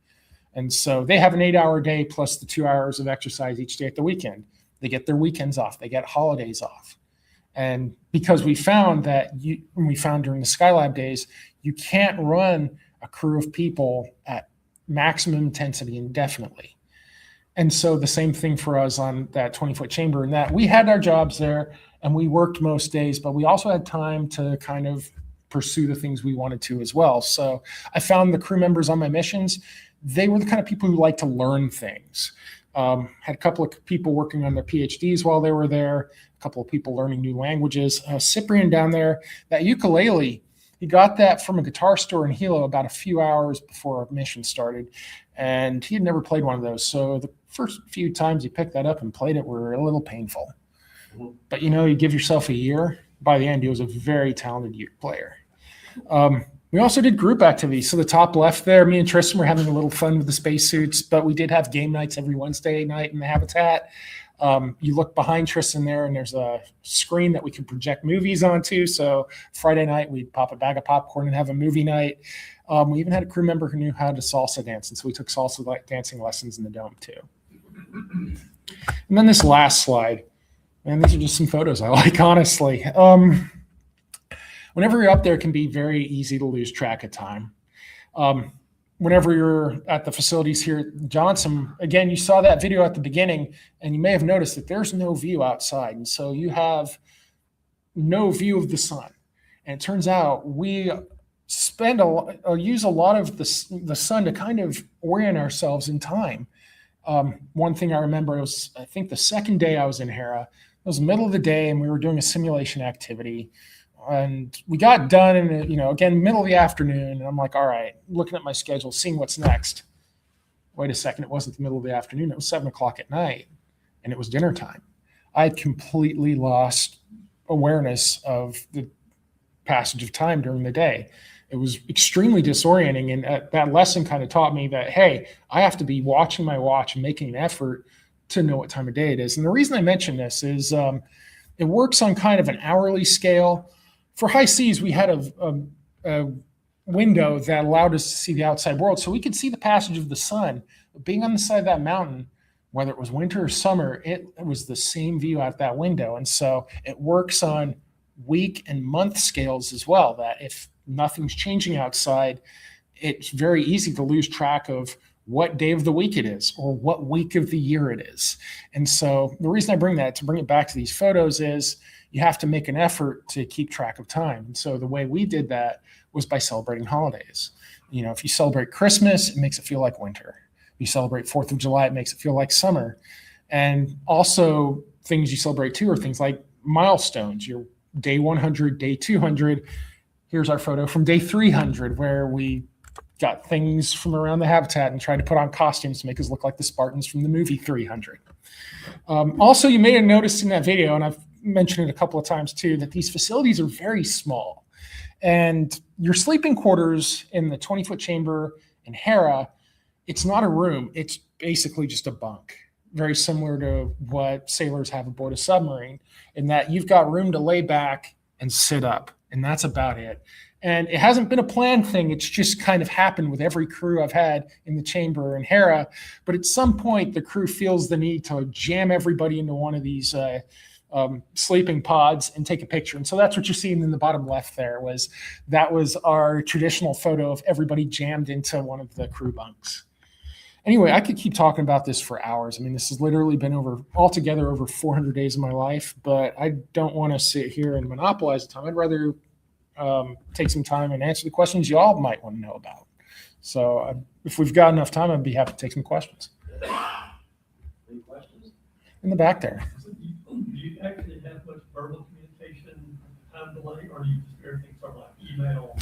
And so they have an 8-hour day plus the 2 hours of exercise each day at the weekend. They get their weekends off. They get holidays off. And because we found that during the Skylab days, you can't run a crew of people at maximum intensity indefinitely. And so the same thing for us on that 20-foot chamber, in that we had our jobs there and we worked most days, but we also had time to kind of pursue the things we wanted to as well. So I found the crew members on my missions, they were the kind of people who like to learn things. Had a couple of people working on their PhDs while they were there, a couple of people learning new languages. Cyprian down there, that ukulele, he got that from a guitar store in Hilo about a few hours before our mission started, and he had never played one of those. So the first few times he picked that up and played it were a little painful. But you know, you give yourself a year, by the end he was a very talented player. We also did group activities. So the top left there, me and Tristan were having a little fun with the spacesuits, but we did have game nights every Wednesday night in the habitat. You look behind Tristan there, and there's a screen that we could project movies onto. So Friday night, we'd pop a bag of popcorn and have a movie night. We even had a crew member who knew how to salsa dance, and so we took salsa dancing lessons in the dome too. And then this last slide, and these are just some photos I like, honestly. Whenever you're up there, it can be very easy to lose track of time. Whenever you're at the facilities here at Johnson, again, you saw that video at the beginning, and you may have noticed that there's no view outside. And so you have no view of the sun. And it turns out we use a lot of the sun to kind of orient ourselves in time. One thing I remember, it was, I think, the second day I was in Hera. It was the middle of the day, and we were doing a simulation activity. And we got done in, again, middle of the afternoon. And I'm like, all right, looking at my schedule, seeing what's next. Wait a second, it wasn't the middle of the afternoon. It was 7 o'clock at night, and it was dinner time. I had completely lost awareness of the passage of time during the day. It was extremely disorienting. And that lesson kind of taught me that, hey, I have to be watching my watch and making an effort to know what time of day it is. And the reason I mention this is it works on kind of an hourly scale. For high seas, we had a window that allowed us to see the outside world. So we could see the passage of the sun. But being on the side of that mountain, whether it was winter or summer, it was the same view out that window. And so it works on week and month scales as well, that if nothing's changing outside, it's very easy to lose track of what day of the week it is or what week of the year it is. And so the reason I bring that, to bring it back to these photos, is you have to make an effort to keep track of time. And so the way we did that was by celebrating holidays. You know, if you celebrate Christmas, it makes it feel like winter. You celebrate 4th of July, it makes it feel like summer. And also things you celebrate too are things like milestones, your day 100, day 200. Here's our photo from day 300, where we got things from around the habitat and tried to put on costumes to make us look like the Spartans from the movie 300. Also, you may have noticed in that video, and I've mentioned it a couple of times too, that these facilities are very small. And your sleeping quarters in the 20-foot chamber in Hera, it's not a room, it's basically just a bunk. Very similar to what sailors have aboard a submarine, in that you've got room to lay back and sit up, and that's about it. And it hasn't been a planned thing, it's just kind of happened with every crew I've had in the chamber in Hera. But at some point, the crew feels the need to jam everybody into one of these sleeping pods and take a picture. And so that's what you're seeing in the bottom left there. That was our traditional photo of everybody jammed into one of the crew bunks. Anyway, I could keep talking about this for hours. I mean, this has literally been altogether over 400 days of my life, but I don't want to sit here and monopolize the time. I'd rather take some time and answer the questions you all might want to know about. So if we've got enough time, I'd be happy to take some questions. Any questions? In the back there. So do you actually have much verbal communication time delay, or do you just everything sort of like email?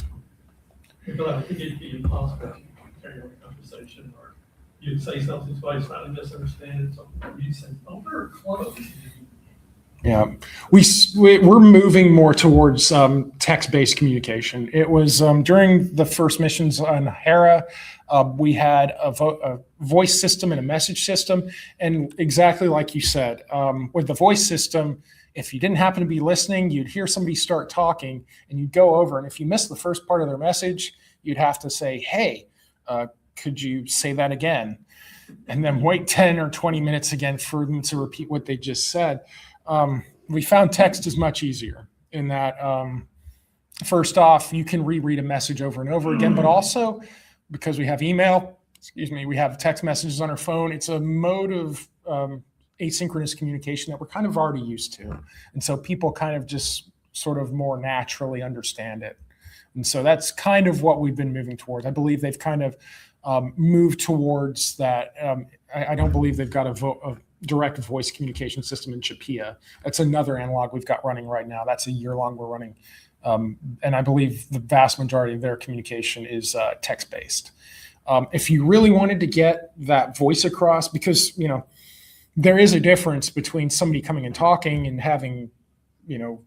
Because I think it'd be impossible to carry on a conversation, or you'd say something, somebody's trying to misunderstand it, so you'd say, oh, they're close. Yeah, we're moving more towards text-based communication. It was during the first missions on Hera, we had a voice system and a message system. And exactly like you said, with the voice system, if you didn't happen to be listening, you'd hear somebody start talking and you'd go over. And if you missed the first part of their message, you'd have to say, hey, could you say that again? And then wait 10 or 20 minutes again for them to repeat what they just said. We found text is much easier in that, first off, you can reread a message over and over again, but also because we have email, we have text messages on our phone. It's a mode of asynchronous communication that we're kind of already used to. And so people kind of just sort of more naturally understand it. And so that's kind of what we've been moving towards. I believe they've kind of moved towards that. I don't believe they've got a direct voice communication system in Chapia. That's another analog we've got running right now. That's a year long we're running. And I believe the vast majority of their communication is text-based. If you really wanted to get that voice across, because, you know, there is a difference between somebody coming and talking and having, you know,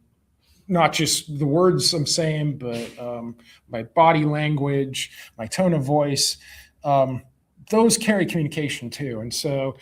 not just the words I'm saying, but my body language, my tone of voice, those carry communication too. And so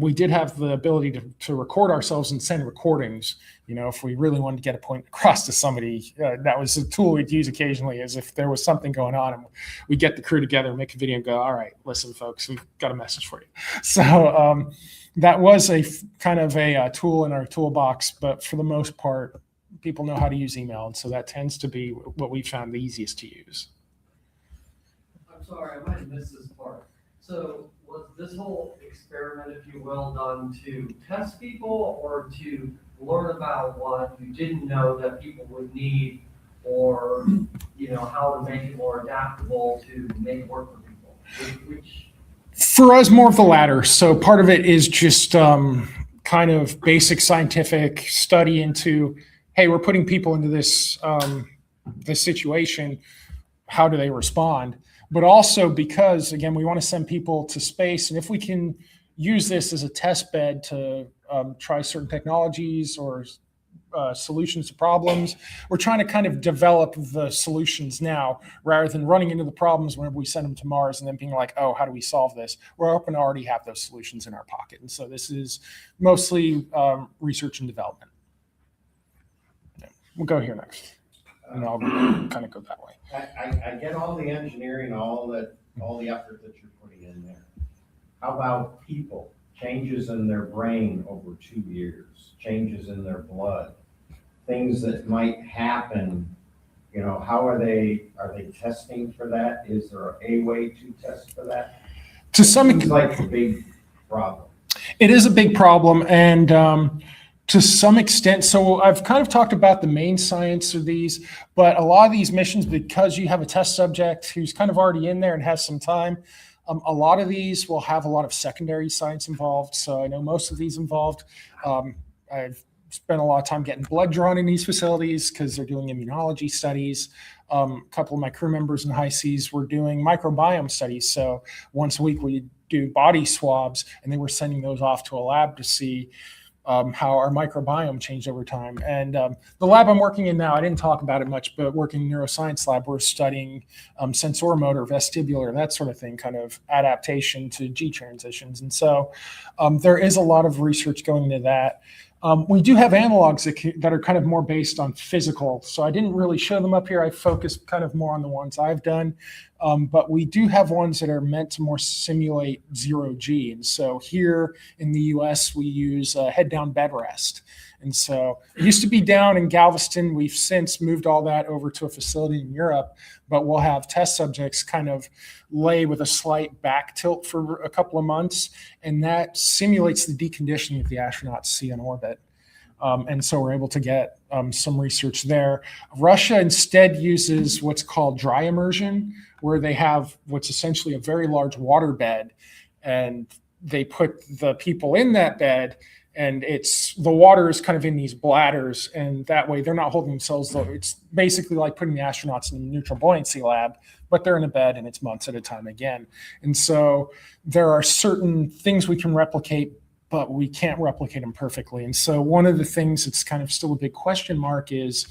we did have the ability to record ourselves and send recordings. You know, if we really wanted to get a point across to somebody, that was a tool we'd use occasionally, as if there was something going on and we get the crew together and make a video and go, all right, listen, folks, we've got a message for you. So that was a kind of a tool in our toolbox, but for the most part, people know how to use email. And so that tends to be what we found the easiest to use. I'm sorry, I might have missed this part. So was this whole experiment, if you will, done to test people or to learn about what you didn't know that people would need, or, you know, how to make it more adaptable to make it work for people? Which For us, more of the latter. So part of it is just kind of basic scientific study into, hey, we're putting people into this situation. How do they respond? But also because, again, we want to send people to space. And if we can use this as a test bed to try certain technologies or solutions to problems. We're trying to kind of develop the solutions now rather than running into the problems whenever we send them to Mars and then being like, oh, how do we solve this? We're hoping to already have those solutions in our pocket. And so this is mostly research and development. Yeah. We'll go here next. And I'll kind of go that way. I get all the engineering, all the effort that you're putting in there. How about people? Changes in their brain over 2 years, changes in their blood, things that might happen. How are they testing for that? Is there a way to test for that? To some Seems like a big problem. It is a big problem, and to some extent, so I've kind of talked about the main science of these, but a lot of these missions, because you have a test subject who's kind of already in there and has some time, a lot of these will have a lot of secondary science involved. So I know most of these involved. I've spent a lot of time getting blood drawn in these facilities because they're doing immunology studies. A couple of my crew members in high seas were doing microbiome studies. So once a week we do body swabs, and they were sending those off to a lab to see how our microbiome changed over time. And the lab I'm working in now, I didn't talk about it much, but working in neuroscience lab, we're studying sensorimotor, vestibular, that sort of thing, kind of adaptation to G transitions. And so there is a lot of research going into that. We do have analogs that are kind of more based on physical. So I didn't really show them up here. I focused kind of more on the ones I've done. But we do have ones that are meant to more simulate zero G. And so here in the US, we use head down bed rest. And so it used to be down in Galveston. We've since moved all that over to a facility in Europe, but we'll have test subjects kind of lay with a slight back tilt for a couple of months. And that simulates the deconditioning that the astronauts see in orbit. And so we're able to get some research there. Russia instead uses what's called dry immersion, where they have what's essentially a very large water bed, and they put the people in that bed, and the water is kind of in these bladders, and that way they're not holding themselves low. It's basically like putting the astronauts in a neutral buoyancy lab, but they're in a bed and it's months at a time again. And so there are certain things we can replicate, but we can't replicate them perfectly. And so one of the things that's kind of still a big question mark is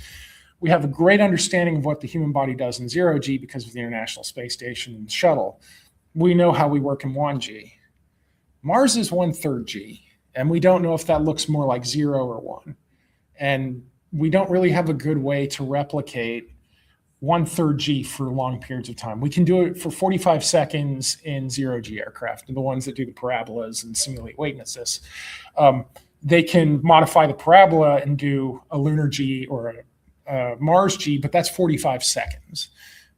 we have a great understanding of what the human body does in 0G because of the International Space Station and shuttle. We know how we work in 1G. Mars is 1/3 G, and we don't know if that looks more like 0 or 1. And we don't really have a good way to replicate 1/3 G for long periods of time. We can do it for 45 seconds in 0G aircraft, the ones that do the parabolas and simulate weight and assist. They can modify the parabola and do a lunar G or a Mars G, but that's 45 seconds.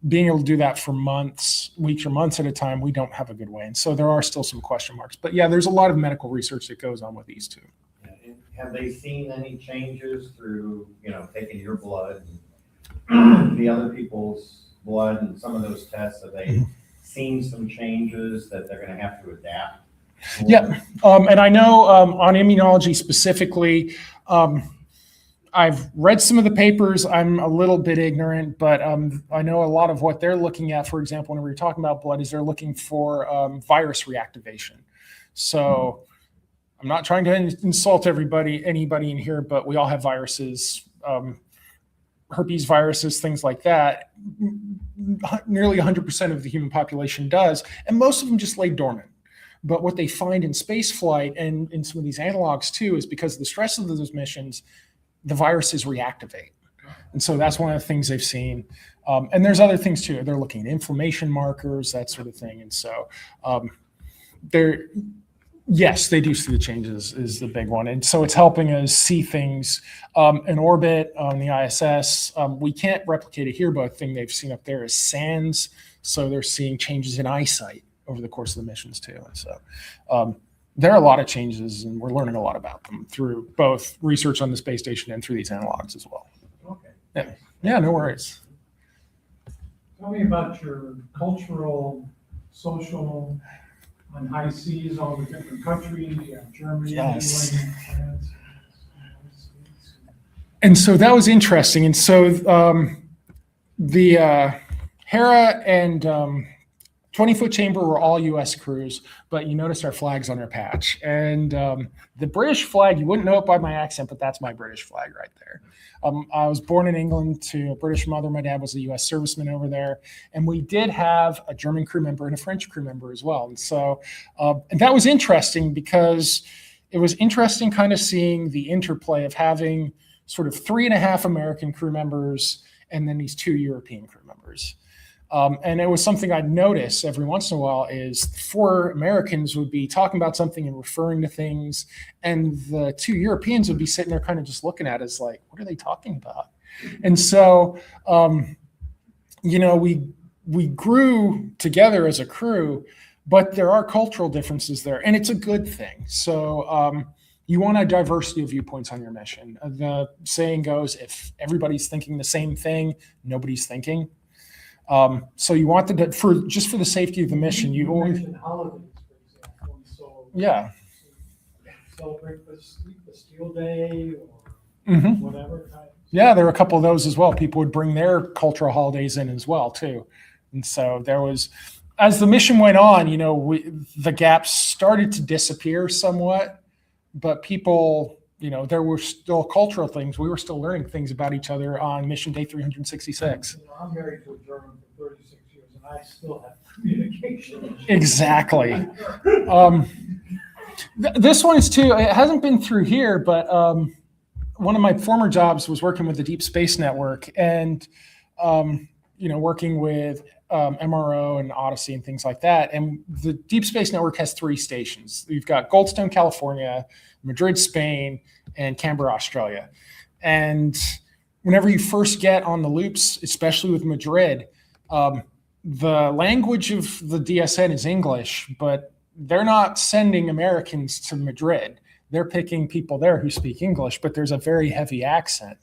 Being able to do that for months, weeks or months at a time, we don't have a good way. And so there are still some question marks. But yeah, there's a lot of medical research that goes on with these two. Have they seen any changes through, taking your blood and the other people's blood and some of those tests? Have they seen some changes that they're going to have to adapt? Yeah, and I know on immunology specifically, I've read some of the papers. I'm a little bit ignorant, but I know a lot of what they're looking at, for example, when we were talking about blood, is they're looking for virus reactivation. So I'm not trying to insult anybody in here, but we all have viruses, herpes viruses, things like that. Nearly 100% of the human population does, and most of them just lay dormant. But what they find in space flight and in some of these analogs too is because of the stress of those missions, the viruses reactivate. And so that's one of the things they've seen. And there's other things too. They're looking at inflammation markers, that sort of thing. And so yes, they do see the changes is the big one. And so it's helping us see things in orbit on the ISS. We can't replicate it here, but a thing they've seen up there is SANS. So they're seeing changes in eyesight over the course of the missions too. And so there are a lot of changes, and we're learning a lot about them through both research on the space station and through these analogs as well. Okay. Yeah, no worries. Tell me about your cultural, social, on high seas, all the different countries, you have Germany, Yes. England, France. And so that was interesting. And so the Hera and 20-foot chamber were all U.S. crews, but you notice our flags on our patch. And the British flag, you wouldn't know it by my accent, but that's my British flag right there. I was born in England to a British mother. My dad was a U.S. serviceman over there. And we did have a German crew member and a French crew member as well. And so and that was interesting because it was interesting kind of seeing the interplay of having sort of 3.5 American crew members and then these 2 European crew members. And it was something I'd notice every once in a while is 4 Americans would be talking about something and referring to things. And the 2 Europeans would be sitting there kind of just looking at us like, what are they talking about? And so, we grew together as a crew, but there are cultural differences there, and it's a good thing. So you want a diversity of viewpoints on your mission. The saying goes, if everybody's thinking the same thing, nobody's thinking. So you want for the safety of the mission, you always, mentioned holidays, for example, and so yeah. celebrate the Steel Day or Mhm. whatever kind. Yeah, there were a couple of those as well. People would bring their cultural holidays in as well too. And so there was, as the mission went on, the gaps started to disappear somewhat, but people, there were still cultural things. We were still learning things about each other on mission day 366. I'm married to a German for 36 years, and I still have communication. Exactly. This one is too, it hasn't been through here, but one of my former jobs was working with the Deep Space Network and, working with MRO and Odyssey and things like that. And the Deep Space Network has 3 stations. You've got Goldstone, California, Madrid, Spain, and Canberra, Australia. And whenever you first get on the loops, especially with Madrid, the language of the DSN is English, but they're not sending Americans to Madrid. They're picking people there who speak English, but there's a very heavy accent.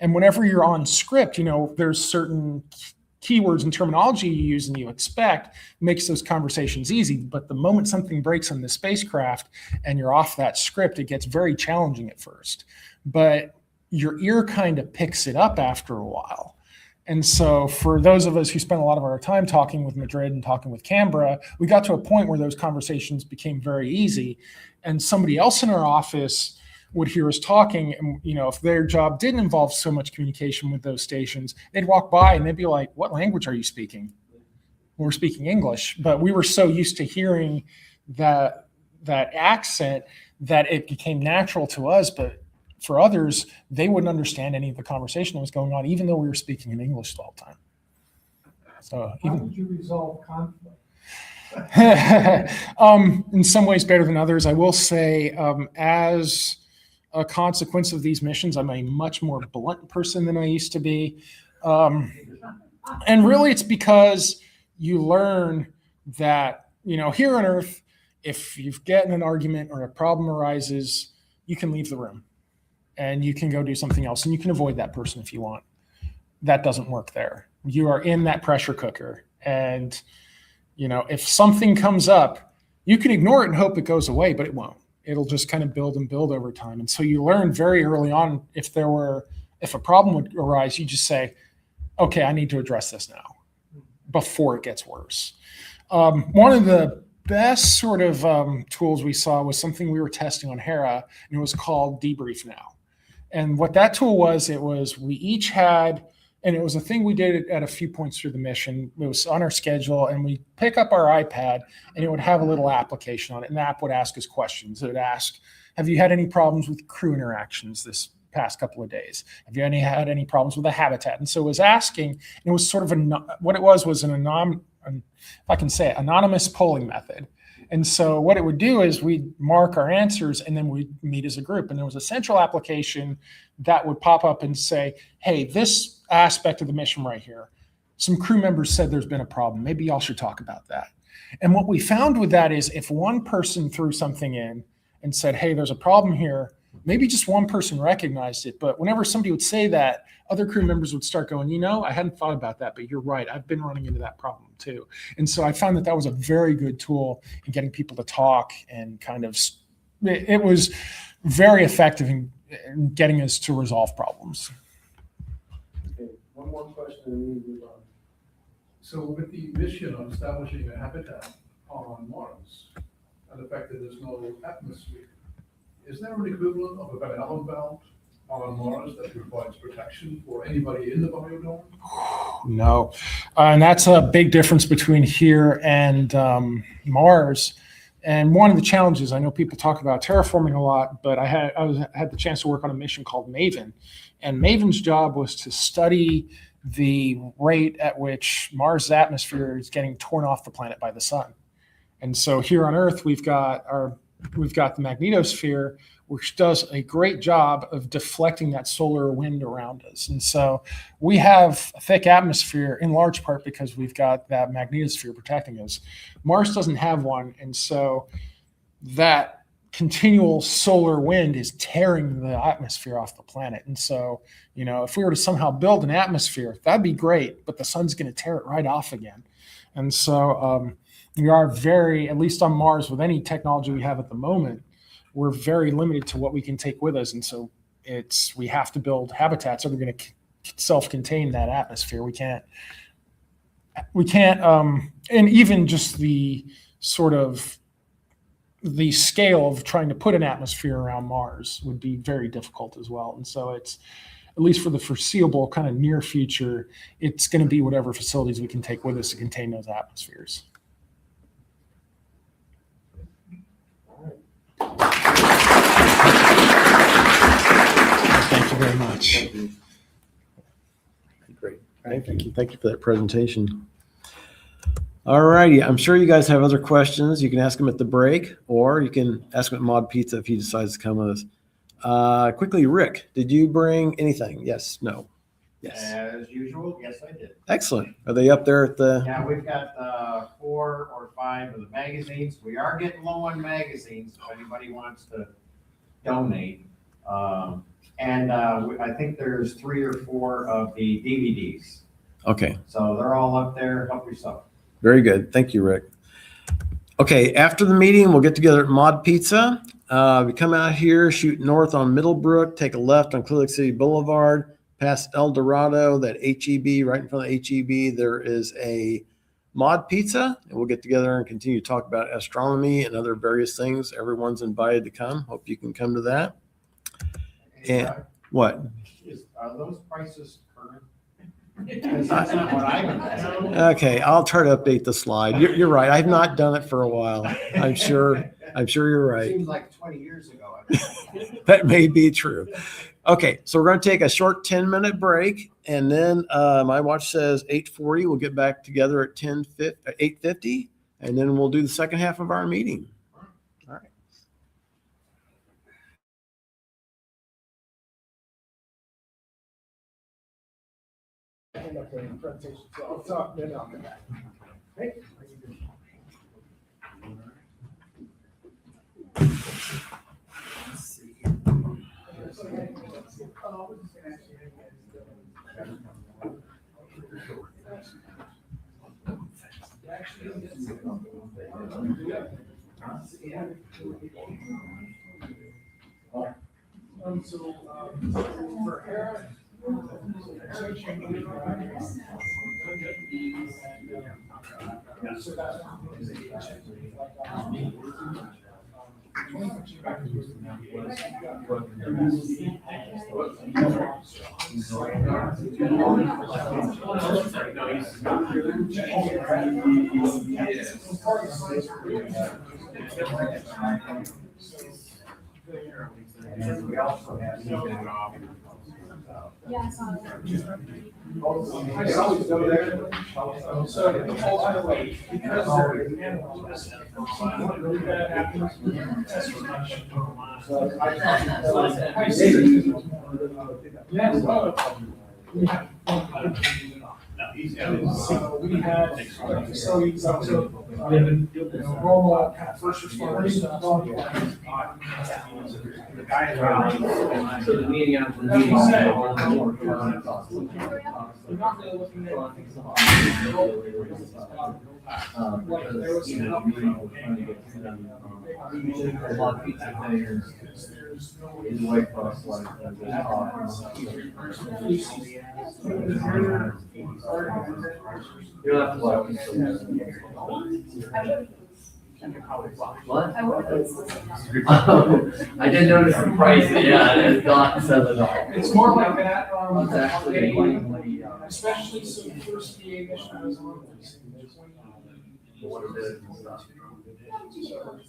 And whenever you're on script, there's certain keywords and terminology you use and you expect makes those conversations easy. But the moment something breaks on the spacecraft and you're off that script, it gets very challenging at first. But your ear kind of picks it up after a while. And so for those of us who spent a lot of our time talking with Madrid and talking with Canberra, we got to a point where those conversations became very easy. And somebody else in our office would hear us talking, and if their job didn't involve so much communication with those stations, they'd walk by and they'd be like, "What language are you speaking?" We're speaking English, but we were so used to hearing that accent that it became natural to us. But for others, they wouldn't understand any of the conversation that was going on, even though we were speaking in English the whole time. So How would you resolve conflict? in some ways better than others. I will say, as a consequence of these missions, I'm a much more blunt person than I used to be. And really it's because you learn that, here on Earth, if you get in an argument or a problem arises, you can leave the room and you can go do something else and you can avoid that person if you want. That doesn't work there. You are in that pressure cooker. And, if something comes up, you can ignore it and hope it goes away, but it won't. It'll just kind of build and build over time. And so you learn very early on, if a problem would arise, you just say, okay, I need to address this now before it gets worse. One of the best sort of tools we saw was something we were testing on Hera, and it was called Debrief Now. And what that tool was, we each had, and it was a thing we did at a few points through the mission. It was on our schedule, and we pick up our iPad, and it would have a little application on it, and the app would ask us questions. It would ask, have you had any problems with crew interactions this past couple of days? Have you had any problems with the habitat? And so it was asking, and it was sort of what it was an anonymous polling method. And so what it would do is we'd mark our answers and then we'd meet as a group. And there was a central application that would pop up and say, hey, this aspect of the mission right here, some crew members said there's been a problem. Maybe y'all should talk about that. And what we found with that is if one person threw something in and said, hey, there's a problem here, maybe just one person recognized it. But whenever somebody would say that, other crew members would start going, I hadn't thought about that, but you're right. I've been running into that problem too. And so I found that was a very good tool in getting people to talk and it was very effective in getting us to resolve problems. Okay, one more question and we move on. So with the mission of establishing a habitat on Mars and the fact that there's no atmosphere, is there an equivalent of a Van Allen belt on Mars that provides protection for anybody in the biodome? No. And that's a big difference between here and Mars. And one of the challenges, I know people talk about terraforming a lot, but I had the chance to work on a mission called MAVEN. And MAVEN's job was to study the rate at which Mars' atmosphere is getting torn off the planet by the sun. And so here on Earth, we've got the magnetosphere, which does a great job of deflecting that solar wind around us. And so we have a thick atmosphere in large part because we've got that magnetosphere protecting us. Mars doesn't have one. And so that continual solar wind is tearing the atmosphere off the planet. And so, if we were to somehow build an atmosphere, that'd be great, but the sun's going to tear it right off again. And so we are very, at least on Mars, with any technology we have at the moment, we're very limited to what we can take with us. And so we have to build habitats that are going to self-contain that atmosphere. We can't, and even just the sort of the scale of trying to put an atmosphere around Mars would be very difficult as well. And so it's, at least for the foreseeable kind of near future, it's going to be whatever facilities we can take with us to contain those atmospheres. Thank you very much. Great. Thank you. Thank you for that presentation. All righty. I'm sure you guys have other questions. You can ask them at the break, or you can ask them at Mod Pizza if he decides to come with us. Quickly, Rick, did you bring anything? Yes, no? Yes. As usual, yes, I did. Excellent. Are they up there at the? Yeah, we've got 4 or 5 of the magazines. We are getting low on magazines if anybody wants to donate. And I think there's 3 or 4 of the DVDs. Okay. So they're all up there. Help yourself. Very good. Thank you, Rick. Okay, after the meeting, we'll get together at Mod Pizza. We come out here, shoot north on Middlebrook, take a left on Clear Lake City Boulevard, past El Dorado, that HEB, right in front of HEB, there is a Mod Pizza, and we'll get together and continue to talk about astronomy and other various things. Everyone's invited to come. Hope you can come to that. And what? Are those prices current? Because that's not what I would. Okay, I'll try to update the slide. You're right. I've not done it for a while. I'm sure you're right. Seems like 20 years ago. That may be true. Okay, so we're going to take a short 10-minute break, and then my watch says 8:40. We'll get back together at 8:50, and then we'll do the second half of our meeting. All right. Presentation. So I'll talk, then I'll come back. Okay? For Aaron, And we also have Yeah, I saw that. I always go there. So, by the way, because they're animals, really bad happens. So I see. Yes. So we had facilities up to normal kind of first responders. The guys are so the meeting after the meeting. We're not really looking at A lot of pizza players. there's no way. Is way across like you'll have to like. What? I would have. I did notice the price, yeah, it's not $7. It's more like that, It's actually mainly, especially so the first skiing mission I was on was in 20. what it is and stuff.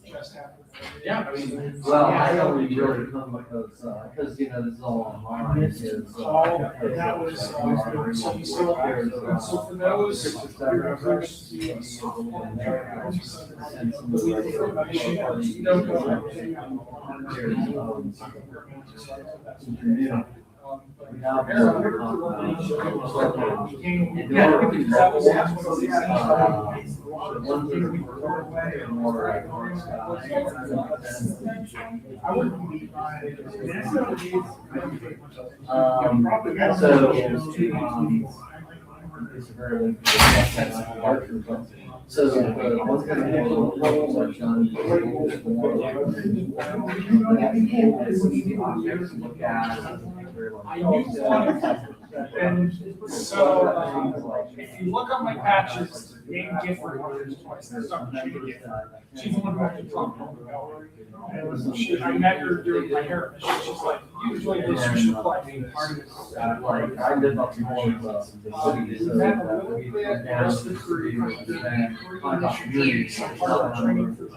Just happened. Yeah, I mean. Well, I only really come because you know, this is all online, is, That was, so you still, so for those, Six or seven you're first skiing. and some of the I wouldn't be buying it. So the one thing that I've done And so, if you look on my patches, name Gifford, she's the one who actually talked about the gallery. And I met her during my hair mission. She's like, usually this you should apply to part of it. like, I live up more of the city, so That a little bit, rest of the career, some part of the training for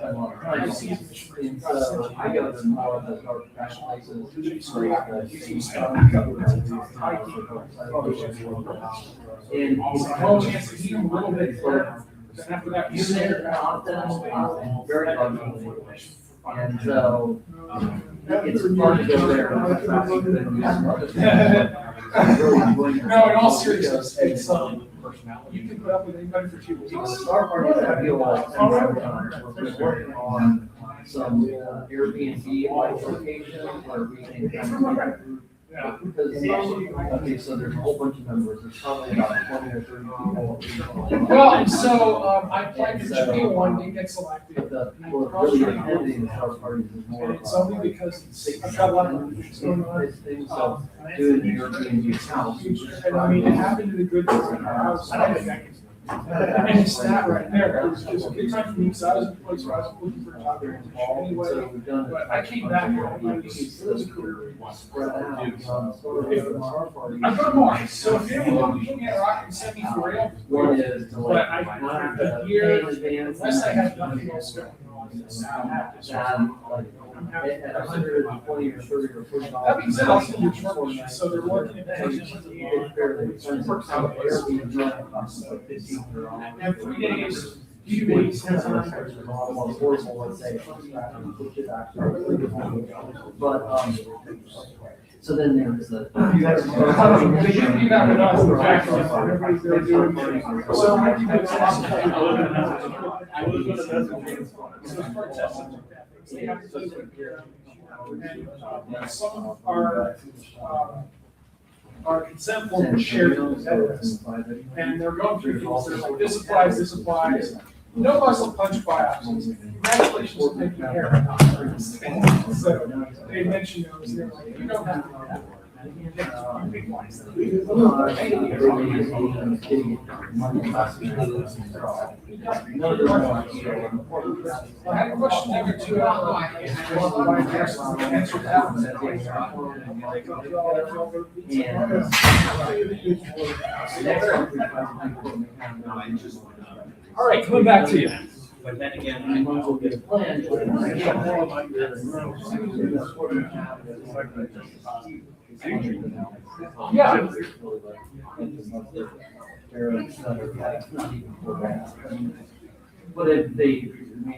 high season. and so I go to more of the dark fashion places. And it's Well, chance to heat them a little bit further. Then after that, you there often, very comfortable. And so it's fun to go there. No, in all seriousness, it's, you can put up with anybody for 2 weeks. Our party, I feel like, we're working on some Airbnb like location where we can kind of. Because, okay, so there's a whole bunch of members, there's probably about 20 or 30 people. Well, and so, I applied for Jamaica one, didn't get selected. But the people that really attending the house parties is more. And it's only because I've got a lot of things going on. Things of doing the Airbnb house. And I mean, it happened to the good things in our house. And it's that right there. It was just a good time for me, because I was in a place where I was looking for a job there anyway. So we've done. But I came back here, and it was a career. Spread out. I've got more, so if anyone looking at rock and send me for real. One is to But like. I, a year, unless I have nothing else going on. At 120 or 30 or 40. That means that also your truck, so they're working in positions. And 3 days, few days, But, so then there's the. They shouldn't do that with us, in fact, everybody's there doing it. So I think it's awesome. They have to do it. And some of our consent form is shared with veterans. And they're going through things, they're like, this applies. No muscle punch biopsies. Congratulations on taking care of it. So they mentioned those, they're like, you don't have to. I had a question there too. Answered that one. All right, coming back to you. But then again, I might as well get a plan. Yeah. But if they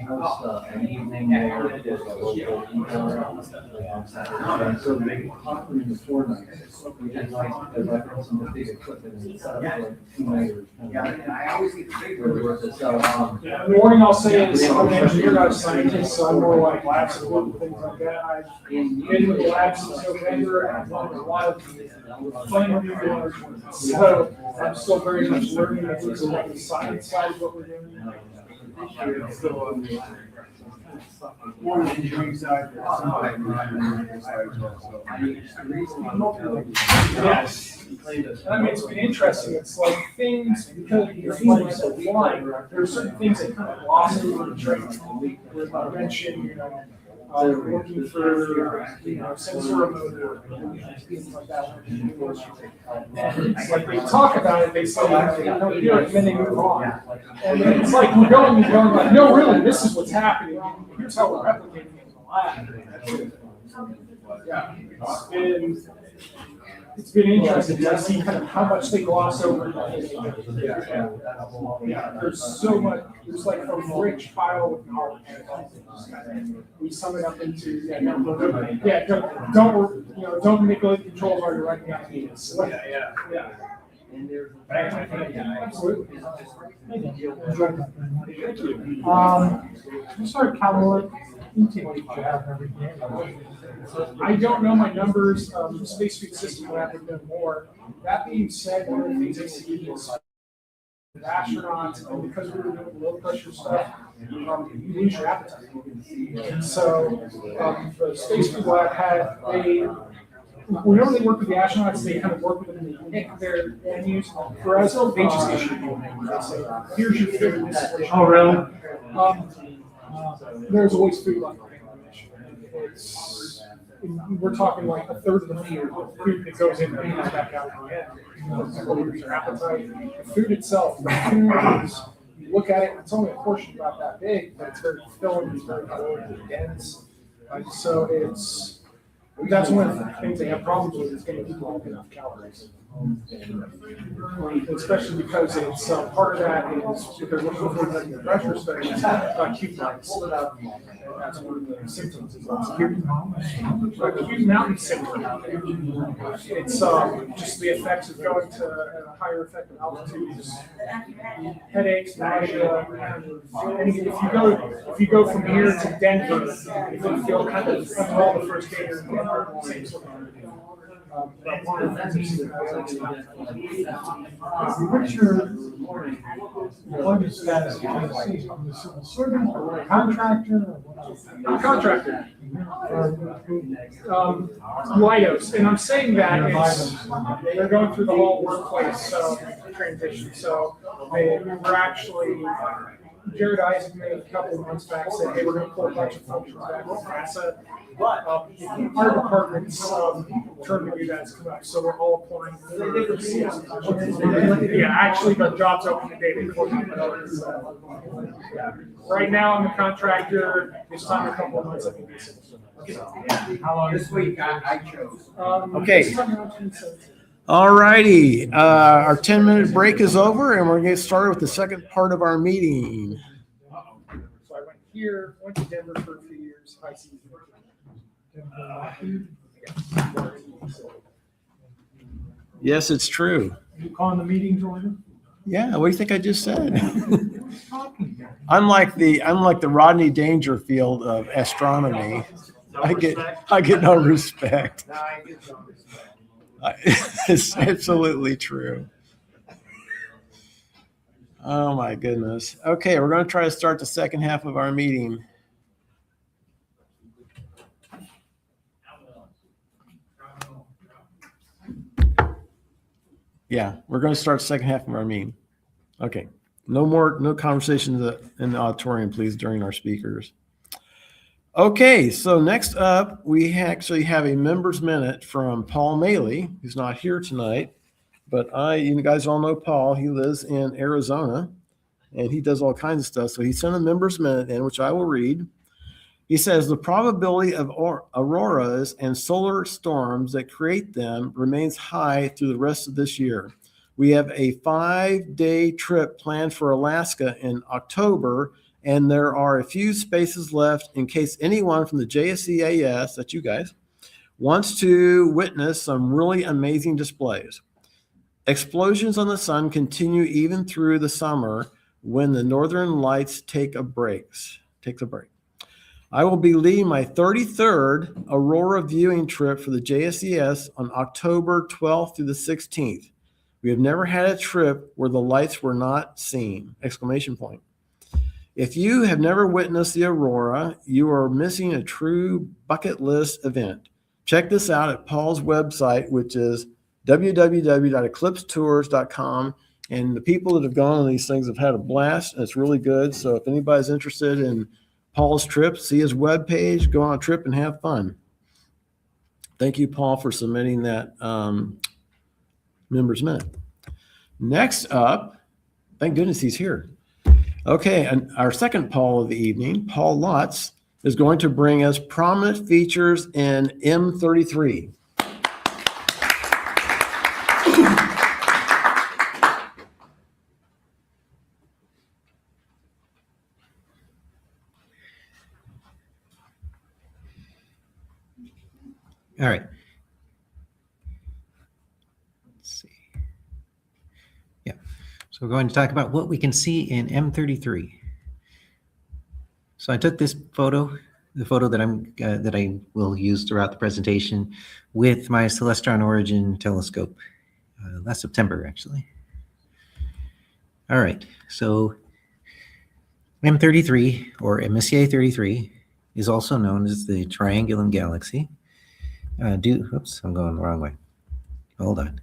host an evening there with a local people on Saturday, so they pop them in the 4 nights, which is nice because I brought some of the big equipment and set up like 2 nights. I always get the big Really worth it. So, The one thing I'll say is, I'm an engineer, not a scientist, so I'm more like labs and things like that. I've been in the labs since November, and I've done a lot of fun nuclear. So I'm still very much learning, I think, so like the science side of what we're doing. this year it's still on the. One of the engineering side, somebody. Yes. I mean, it's been interesting. It's like things, because your team is so flying, there are certain things that kind of lost over the training. With I mentioned, looking for, sensor motor, things like that. It's like they talk about it, they say, they don't do it, and then they move on. And then it's like, we're going, like, no, really, this is what's happening. Here's how we're replicating it in the lab. Yeah, it's been interesting to see kind of how much they gloss over. Yeah, there's so much, there's like a rich pile of knowledge. We sum it up into, don't manipulate the controls while you're writing out meetings. Yeah. And there's. Absolutely. You start Cowboy. I don't know my numbers, Space Food System will have to know more. That being said, one of the things I see is with astronauts, and because we were doing low pressure stuff, you lose your appetite. And so, the Space Food Lab we normally work with the astronauts, they kind of work with them, and they pick their menus. For us, they just issue you. They say, here's your food, this is what you. Oh, really? There's always food left. We're talking like a third of the food that goes in there and comes back out again. Your appetite. The food itself, you look at it, it's only a portion about that big, but it's very filling, it's very calorically dense. So that's one of the things they have problems with, is getting people to enough calories. Especially because it's part of that is if they're looking for the pressure studies, acute nights. That's one of the symptoms. Is acute mountain syndrome. It's just the effects of going to a higher effective altitudes, headaches, nausea. And if you go from here to Denver, if you feel kind of unwell the first day, or same sort of thing. What's your employment status? I'm a civil servant or a contractor or what? I'm a contractor. Lidos, and I'm saying that they're going through the whole workplace transition. So we're actually, Jared Isaacman a couple of months back said, hey, we're going to pull a bunch of functions back from NASA. Our department's term to do that's come up, so we're all applying for CS. Yeah, actually, the job's open today. They closed it. Right now, I'm a contractor. This time, a couple of months, I can be a citizen. How long this week I chose? Okay. All righty. Our 10-minute break is over, and we're going to get started with the second part of our meeting. So I went to Denver for a few years, high season. Yes, it's true. You calling the meeting to order? Yeah, what do you think I just said? I'm like the Rodney Dangerfield of astronomy. I get no respect. It's absolutely true. Oh my goodness. Okay, we're going to try to start the second half of our meeting. Yeah, we're going to start the second half of our meeting. Okay. No conversations in the auditorium, please, during our speakers. Okay, so next up, we actually have a member's minute from Paul Maley, who's not here tonight, but you guys all know Paul. He lives in Arizona, and he does all kinds of stuff. So he sent a member's minute in, which I will read. He says, the probability of auroras and solar storms that create them remains high through the rest of this year. We have a 5-day trip planned for Alaska in October, and there are a few spaces left in case anyone from the JSC AS, that's you guys, wants to witness some really amazing displays. Explosions on the sun continue even through the summer when the northern lights takes a break. I will be leading my 33rd Aurora viewing trip for the JSCS on October 12th through the 16th. We have never had a trip where the lights were not seen! Exclamation point. If you have never witnessed the aurora, you are missing a true bucket list event. Check this out at Paul's website, which is www.eclipsetours.com. And the people that have gone on these things have had a blast. And it's really good. So if anybody's interested in Paul's trip, see his webpage, go on a trip and have fun. Thank you, Paul, for submitting that members minute. Next up, thank goodness he's here. Okay, and our second Paul of the evening, Paul Lutz, is going to bring us prominent features in M33. All right. Let's see. Yeah. So we're going to talk about what we can see in M33. So I took this photo, the photo that I will use throughout the presentation, with my Celestron Origin telescope last September, actually. All right. So M33, or Messier 33, is also known as the Triangulum Galaxy. Oops, I'm going the wrong way. Hold on.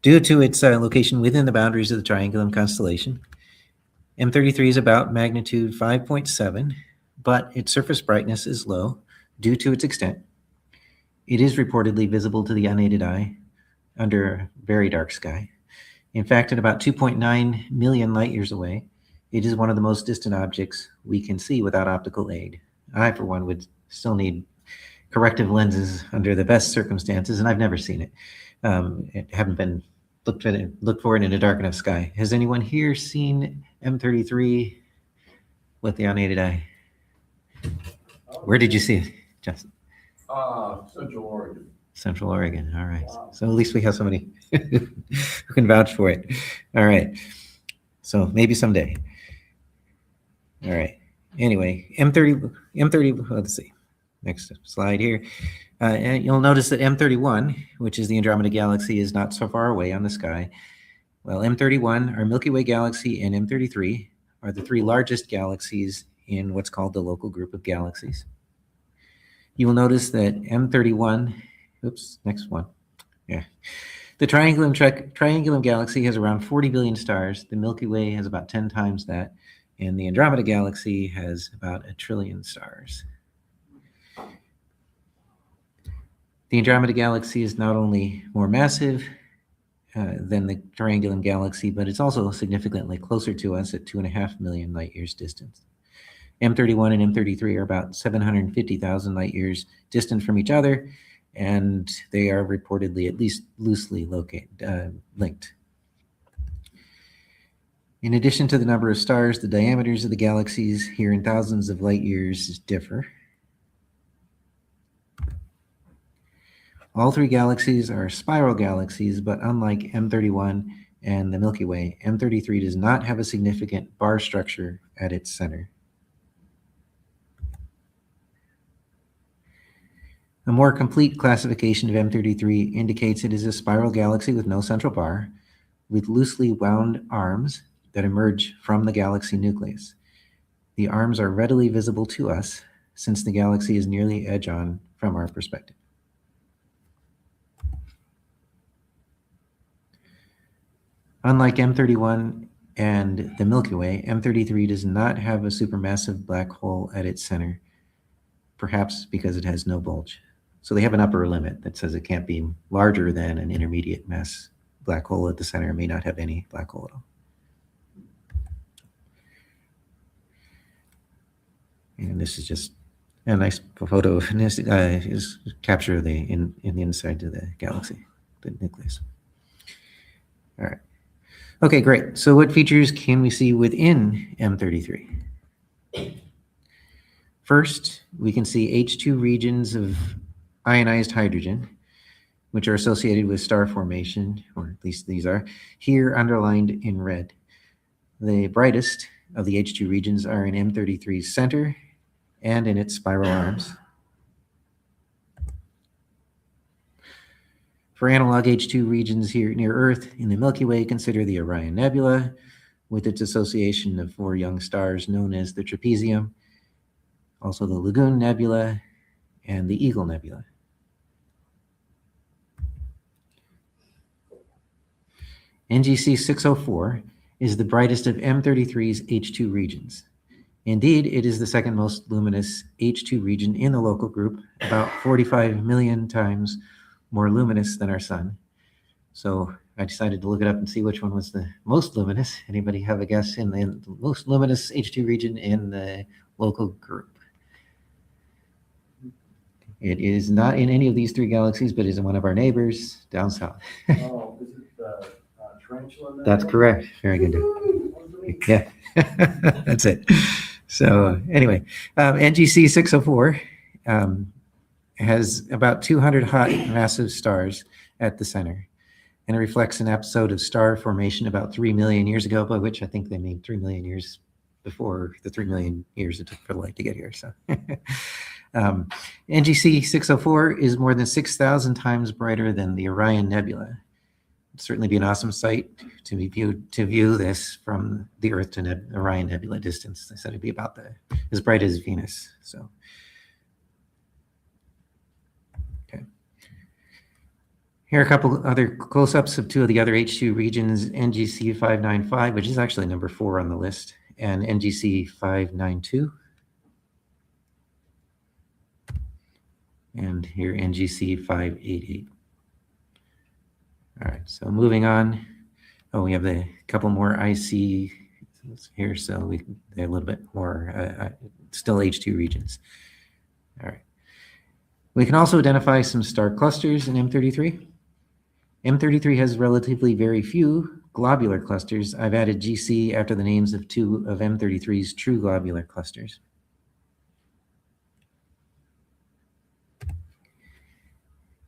Due to its location within the boundaries of the Triangulum constellation, M33 is about magnitude 5.7, but its surface brightness is low due to its extent. It is reportedly visible to the unaided eye under very dark sky. In fact, at about 2.9 million light years away, it is one of the most distant objects we can see without optical aid. I, for one, would still need corrective lenses under the best circumstances, and I've never seen it. Haven't been looked for it in a dark enough sky. Has anyone here seen M33 with the unaided eye? Where did you see it, Justin? Central Oregon. Central Oregon. All right. So at least we have somebody who can vouch for it. All right. So maybe someday. All right. Anyway, M30. Let's see. Next slide here. And you'll notice that M31, which is the Andromeda Galaxy, is not so far away on the sky. Well, M31, our Milky Way galaxy, and M33 are the three largest galaxies in what's called the local group of galaxies. You will notice that M31, oops, next one. Yeah. The Triangulum Galaxy has around 40 billion stars. The Milky Way has about 10 times that. And the Andromeda Galaxy has about 1 trillion stars. The Andromeda Galaxy is not only more massive than the Triangulum Galaxy, but it's also significantly closer to us at 2.5 million light years distance. M31 and M33 are about 750,000 light years distant from each other, and they are reportedly at least loosely linked. In addition to the number of stars, the diameters of the galaxies here in thousands of light years differ. All three galaxies are spiral galaxies, but unlike M31 and the Milky Way, M33 does not have a significant bar structure at its center. A more complete classification of M33 indicates it is a spiral galaxy with no central bar, with loosely wound arms that emerge from the galaxy nucleus. The arms are readily visible to us since the galaxy is nearly edge-on from our perspective. Unlike M31 and the Milky Way, M33 does not have a supermassive black hole at its center, perhaps because it has no bulge. So they have an upper limit that says it can't be larger than an intermediate mass black hole at the center. It may not have any black hole at all. And this is just a nice photo of is capture the in the inside of the galaxy, the nucleus. All right. Okay, great. So what features can we see within M33? First, we can see H2 regions of ionized hydrogen, which are associated with star formation, or at least these are, here underlined in red. The brightest of the H2 regions are in M33's center and in its spiral arms. For analog H2 regions here near Earth in the Milky Way, consider the Orion Nebula, with its association of 4 young stars known as the Trapezium, also the Lagoon Nebula, and the Eagle Nebula. NGC 604 is the brightest of M33's H2 regions. Indeed, it is the second most luminous H2 region in the local group, about 45 million times more luminous than our sun. So I decided to look it up and see which one was the most luminous. Anybody have a guess in the most luminous H2 region in the local group? It is not in any of these 3 galaxies, but is in one of our neighbors down south. Oh, is it the tarantula? That's correct. Very good. Yeah, that's it. So anyway, NGC 604 has about 200 hot massive stars at the center. And it reflects an episode of star formation about 3 million years ago, by which I think they mean 3 million years before the 3 million years it took for the light to get here. So NGC 604 is more than 6,000 times brighter than the Orion Nebula. It'd certainly be an awesome sight to view this from the Earth to Orion Nebula distance. They said it'd be about as bright as Venus. So, okay. Here are a couple other close-ups of 2 of the other H2 regions: NGC 595, which is actually number 4 on the list, and NGC 592. And here NGC 588. All right, so moving on. Oh, we have a couple more IC here, so they're a little bit more still H2 regions. All right. We can also identify some star clusters in M33. M33 has relatively very few globular clusters. I've added GC after the names of 2 of M33's true globular clusters.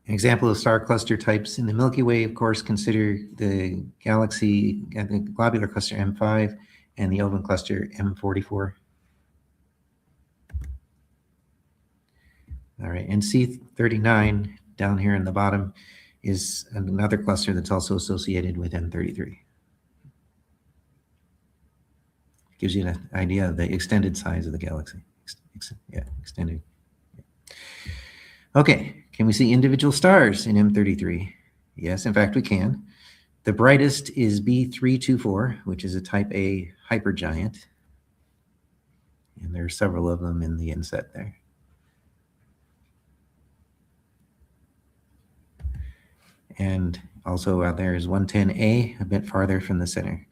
An example of star cluster types in the Milky Way, of course, consider the galaxy, the globular cluster M5 and the open cluster M44. All right, and C39 down here in the bottom is another cluster that's also associated with M33. Gives you an idea of the extended size of the galaxy. Extended. Okay, can we see individual stars in M33? Yes, in fact, we can. The brightest is B324, which is a type A hypergiant. And there are several of them in the inset there. And also out there is 110A, a bit farther from the center.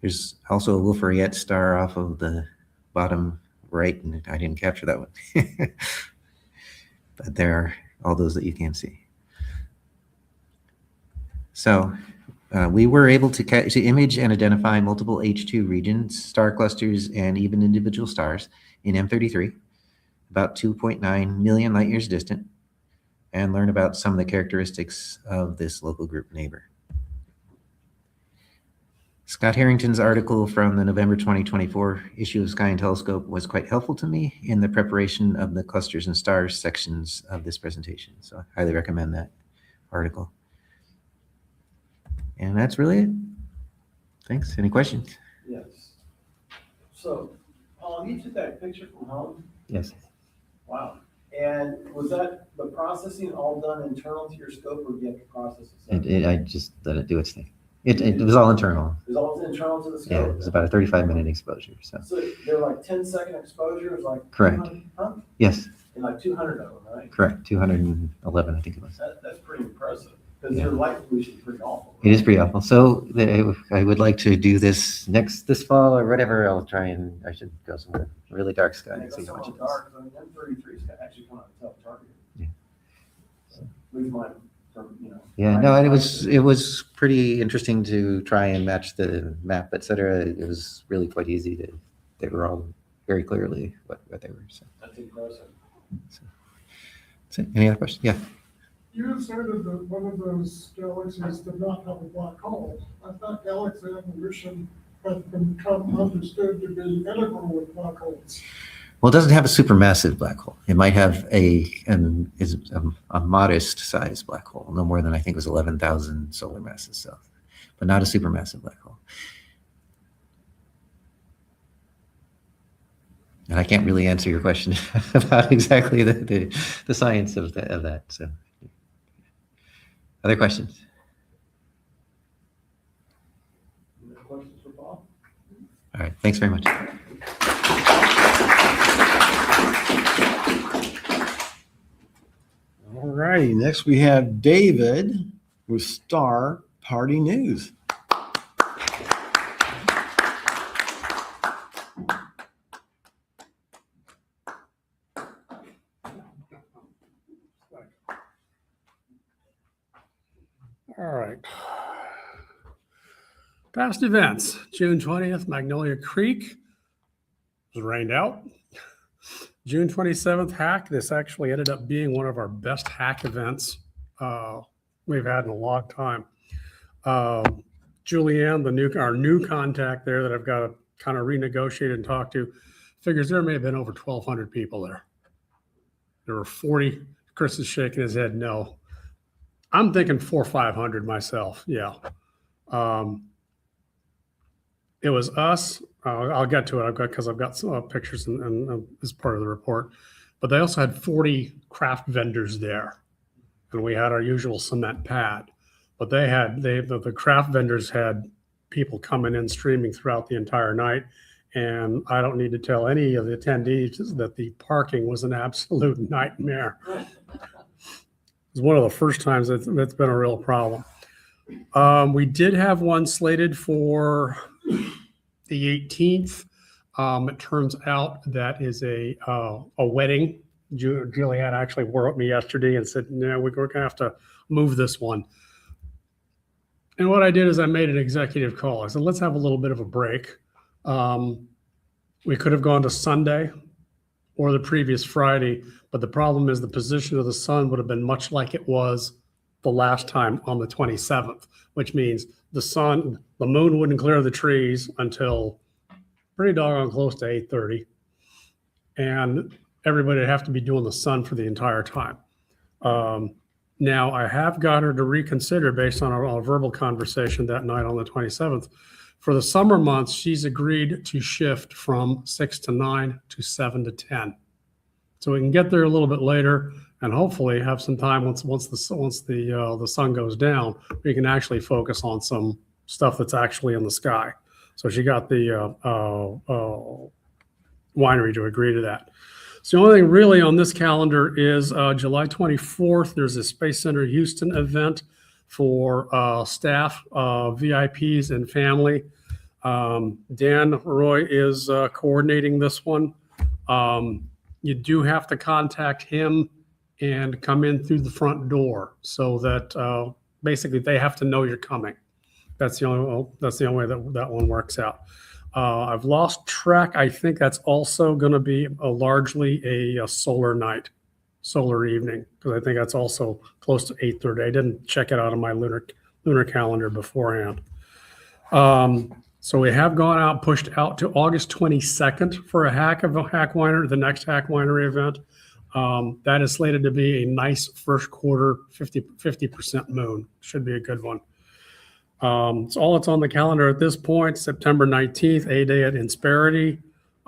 There's also a Wolf-Rayet star off of the bottom right, and I didn't capture that one. But there are all those that you can see. So we were able to image and identify multiple H2 regions, star clusters, and even individual stars in M33, about 2.9 million light years distant, and learn about some of the characteristics of this local group neighbor. Scott Harrington's article from the November 2024 issue of Sky and Telescope was quite helpful to me in the preparation of the clusters and stars sections of this presentation. So I highly recommend that article. And that's really it. Thanks. Any questions? Yes. So, Paul, you took that picture from home? Yes. Wow. And was that the processing all done internal to your scope, or do you have to process it? I just let it do its thing. It was all internal. It was all internal to the Yeah, scope? it was about a 35-minute exposure. So They're like 10-second exposures, like correct. 200, huh? Yes, And like 200 of them, right? correct. 211, I think it was. That's pretty impressive, because Yeah. their light pollution is pretty awful. It is pretty awful. So I would like to do this this fall or whatever. I should go somewhere really dark sky Yeah, and see that's how much it is. dark. I mean, M33 is actually kind of a tough target. Yeah. So, leave mine from, you know. Yeah, no, and it was pretty interesting to try and match the map, et cetera. It was really quite easy they were all very clearly what they were. So That's impressive. that's it. Any other questions? Yeah. You asserted that one of those galaxies did not have a black hole. I thought galaxy evolution had become understood to be integral with black holes. Well, it doesn't have a supermassive black hole. It might have a modest sized black hole, no more than I think it was 11,000 solar masses, so, but not a supermassive black hole. And I can't really answer your question about exactly the science of that. So, other questions? Any questions for Bob? All right. Thanks very much. All righty. Next, we have David with Star Party News. All right. Past events, June 20th, Magnolia Creek was rained out. June 27th, hack. This actually ended up being one of our best hack events we've had in a long time. Julianne, our new contact there that I've got to kind of renegotiate and talk to, figures there may have been over 1,200 people there. There were 40. Chris is shaking his head no. I'm thinking 400 or 500 myself. Yeah. It was us. I'll get to it. I've got some pictures and as part of the report. But they also had 40 craft vendors there, and we had our usual cement pad. But the craft vendors had people coming in streaming throughout the entire night, and I don't need to tell any of the attendees that the parking was an absolute nightmare. It was one of the first times it's been a real problem. We did have one slated for the 18th. It turns out that is a wedding. Julianne actually wrote me yesterday and said, no, we're going to have to move this one. And what I did is I made an executive call. I said, let's have a little bit of a break. We could have gone to Sunday or the previous Friday, but the problem is the position of the sun would have been much like it was the last time on the 27th, which means the moon wouldn't clear the trees until pretty doggone close to 8:30. And everybody would have to be doing the sun for the entire time. Now, I have got her to reconsider based on our verbal conversation that night on the 27th. For the summer months, she's agreed to shift from 6 to 9 to 7 to 10. So we can get there a little bit later and hopefully have some time once the sun goes down, we can actually focus on some stuff that's actually in the sky. So she got the winery to agree to that. So the only thing really on this calendar is July 24th. There's a Space Center Houston event for staff, VIPs, and family. Dan Roy is coordinating this one. You do have to contact him and come in through the front door so that basically they have to know you're coming. That's the only way that one works out. I've lost track. I think that's also going to be largely a solar night, solar evening, because I think that's also close to 8:30. I didn't check it out on my lunar calendar beforehand. So we have gone out, pushed out to August 22nd for a hack winery, the next hack winery event. That is slated to be a nice first quarter 50% moon. Should be a good one. It's all that's on the calendar at this point. September 19th, A-Day at Insperity.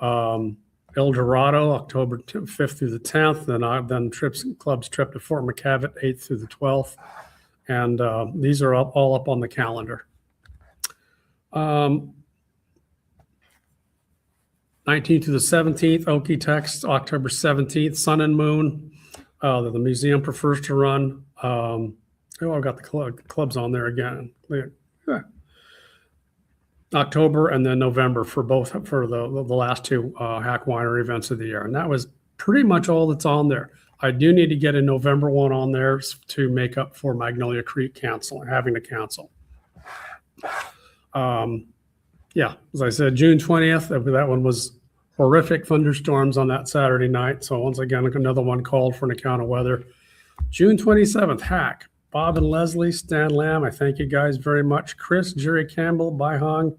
El Dorado, October 5th through the 10th. Then club's trip to Fort McCavitt, 8th through the 12th. And these are all up on the calendar. 19th to the 17th, Okie Text, October 17th, Sun and Moon, that the museum prefers to run. I've got the clubs on there again. Yeah. October and then November for the last two hack winery events of the year. And that was pretty much all that's on there. I do need to get a November one on there to make up for Magnolia Creek having to cancel. Yeah, as I said, June 20th, that one was horrific thunderstorms on that Saturday night. So once again, another one called for an account of weather. June 27th, hack. Bob and Leslie, Stan Lamb, I thank you guys very much. Chris, Jerry Campbell, Bai Hong,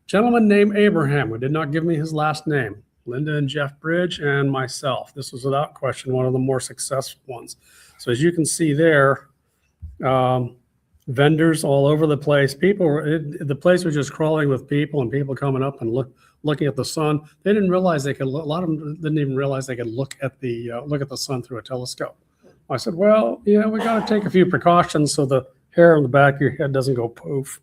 gentleman named Abraham, who did not give me his last name, Linda and Jeff Bridge, and myself. This was without question one of the more successful ones. So as you can see there, vendors all over the place. People were, the place was just crawling with people and people coming up and looking at the sun. They didn't realize they could, a lot of them didn't even realize they could look at the sun through a telescope. I said, well, yeah, we got to take a few precautions so the hair on the back of your head doesn't go poof.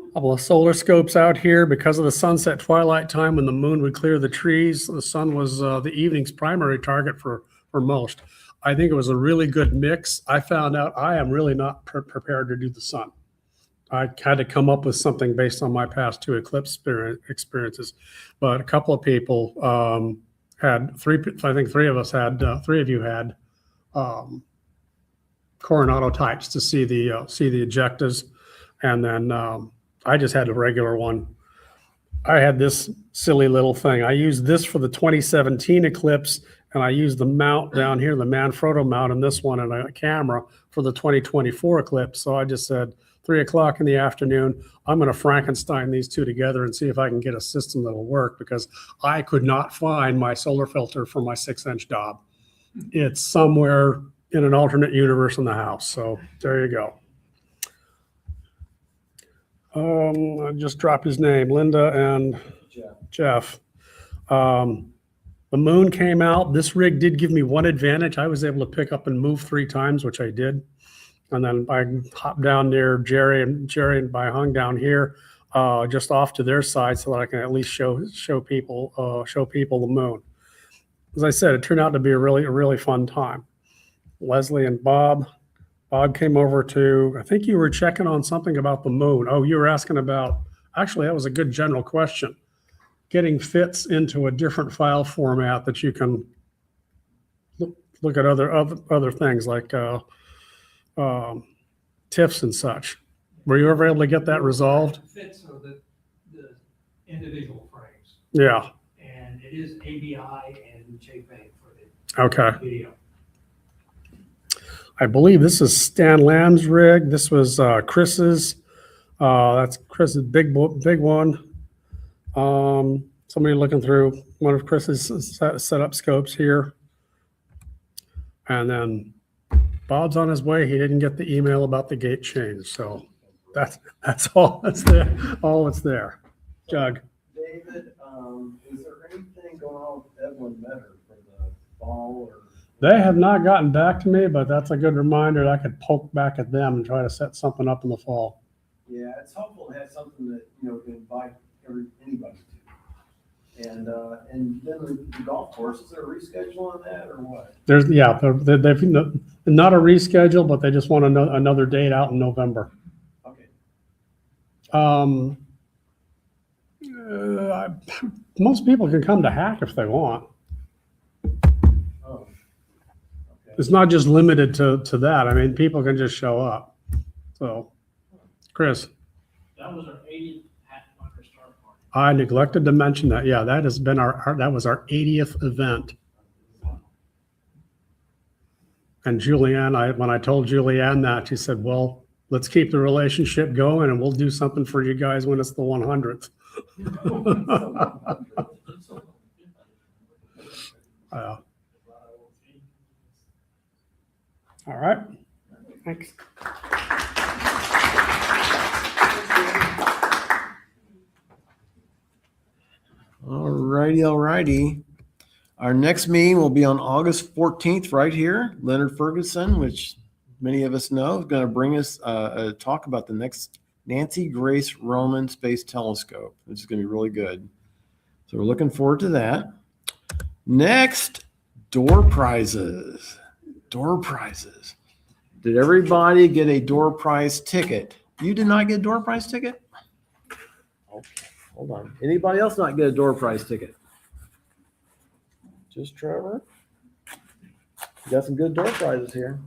A couple of solar scopes out here because of the sunset twilight time when the moon would clear the trees. The sun was the evening's primary target for most. I think it was a really good mix. I found out I am really not prepared to do the sun. I had to come up with something based on my past 2 eclipse experiences. But a couple of people had I think 3 of us had, 3 of you had Coronado types to see the ejectas. And then I just had a regular one. I had this silly little thing. I used this for the 2017 eclipse, and I used the mount down here, the Manfrotto mount, and this one and a camera for the 2024 eclipse. So I just said, 3 o'clock in the afternoon, I'm going to Frankenstein these 2 together and see if I can get a system that'll work, because I could not find my solar filter for my 6-inch Dob. It's somewhere in an alternate universe in the house. So there you go. I just dropped his name, Linda and Jeff. The moon came out. This rig did give me one advantage. I was able to pick up and move 3 times, which I did. And then I hopped down near Jerry and I hung down here just off to their side so that I can at least show people the moon. As I said, it turned out to be a really fun time. Leslie and Bob came over to, I think you were checking on something about the moon. Oh, you were asking about, actually, that was a good general question. Getting fits into a different file format that you can look at other things like TIFFs and such. Were you ever able to get that resolved? Fits are the individual frames. Yeah. And it is ABI and JPEG for the Okay. video. I believe this is Stan Lamb's rig. This was Chris's. That's Chris's big one. Somebody looking through one of Chris's setup scopes here. And then Bob's on his way. He didn't get the email about the gate change. So that's all that's there. All that's there. Jug. David, is there anything going on with Evelyn Metter for the fall or? They have not gotten back to me, but that's a good reminder that I could poke back at them and try to set something up in the fall. Yeah, it's helpful to have something that, can invite anybody to. And then the golf course, is there a reschedule on that or what? They've not a reschedule, but they just want another date out in November. Okay. Most people can come to Hack if they want. Oh. Okay. It's not just limited to that. I mean, people can just show up. So, Chris. That was our 80th Hack Bunker Star Party. I neglected to mention that. Yeah, that has been that was our 80th event. And Julianne, when I told Julianne that, she said, well, let's keep the relationship going and we'll do something for you guys when it's the 100th. All right. Thanks. All righty. Our next meeting will be on August 14th right here. Leonard Ferguson, which many of us know, is going to bring us a talk about the next Nancy Grace Roman Space Telescope, which is going to be really good. So we're looking forward to that. Next, door prizes. Door prizes. Did everybody get a door prize ticket? You did not get a door prize ticket? Okay, hold on. Anybody else not get a door prize ticket? Just Trevor? You got some good door prizes here.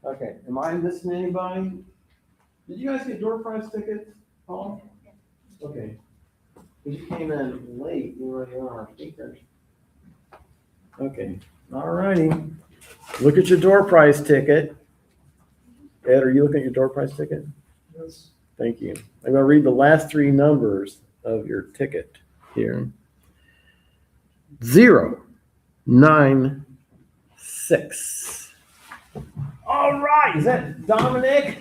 Okay, am I missing anybody? Did you guys get door prize tickets, Paul? Okay. Because you came in late, you were on our speakers. Okay, all righty. Look at your door prize ticket. Ed, are you looking at your door prize ticket? Yes. Thank you. I'm going to read the last 3 numbers of your ticket here. 0, 9, 6. All right, is that Dominic?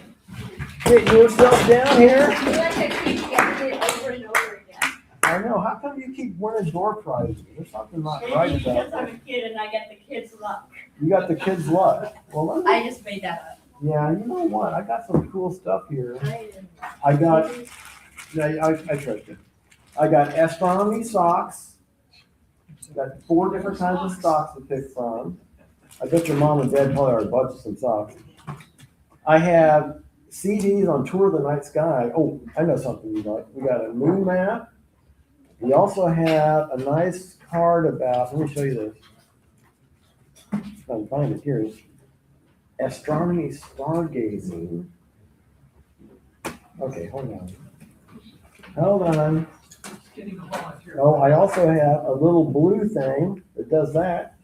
Get yourself down here. You have to keep getting it over and over again. I know. How come you keep winning door prizes? There's something not right Maybe because about I'm that. a kid and I get the kids' luck. You got the kids' luck. Well, let me, I just made that up. yeah, you know what? I got some cool stuff here. I got, yeah, I trust you. I got astronomy socks. Got 4 different kinds of socks to pick from. I bet your mom and dad probably already bought you some socks. I have CDs on Tour of the Night Sky. Oh, I know something you like. We got a moon map. We also have a nice card about, let me show you this. If I can find it here. Astronomy stargazing. Okay, hold on. Hold on. Oh, I also have a little blue thing that does that.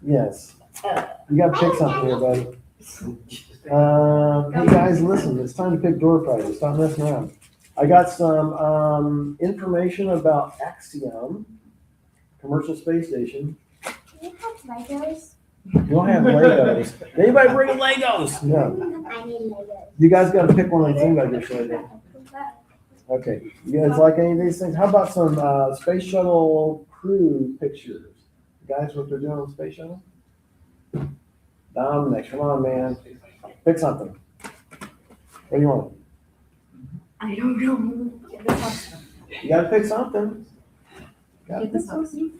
Yes. You gotta pick something here, buddy. Hey guys, listen, it's time to pick door prizes. Stop messing around. I got some information about Axiom, commercial space station. Do you have Legos? You don't have Legos. Anybody bring Legos? No. I need Legos. You guys gotta pick one of the things I just showed you. Okay, you guys like any of these things? How about some space shuttle crew pictures? Guys, what they're doing on the space shuttle? Dominic, come on, man. Pick something. What do you want? I don't know. You gotta pick something. Gotta pick something.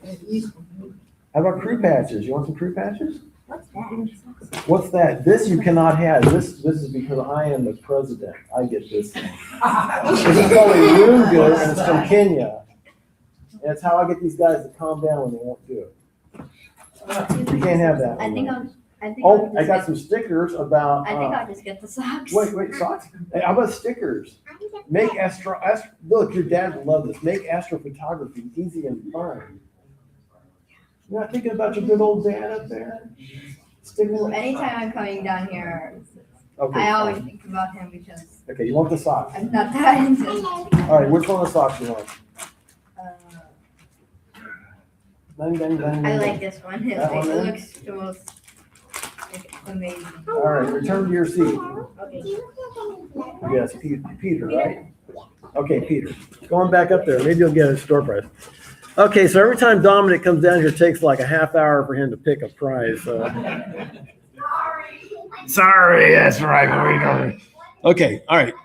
How about crew patches? You want some crew patches? What's that? What's that? This you cannot have. This is because I am the president. I get this thing. This is called a room good, and it's from Kenya. And it's how I get these guys to calm down when they won't do it. You can't have that. I think one. I'll Oh, I just got get- some stickers about. I'll just get the socks. Wait, socks? Hey, how about stickers? Make look, your dad would love this. Make astrophotography easy and fun. You're not thinking about your good old dad up there? Well, anytime I'm coming down here, Okay, I always fine. think about him because Okay, you want the socks? I'm not that into. All right, which one of the socks you want? I like this one. It That one there? looks the most amazing. All right, return to your seat. Okay. Yes, Peter, right? Okay, Peter. Going back up there, maybe you'll get a store prize. Okay, so every time Dominic comes down here, it takes like a half hour for him to pick a prize. So. Sorry, that's right. Okay, all right.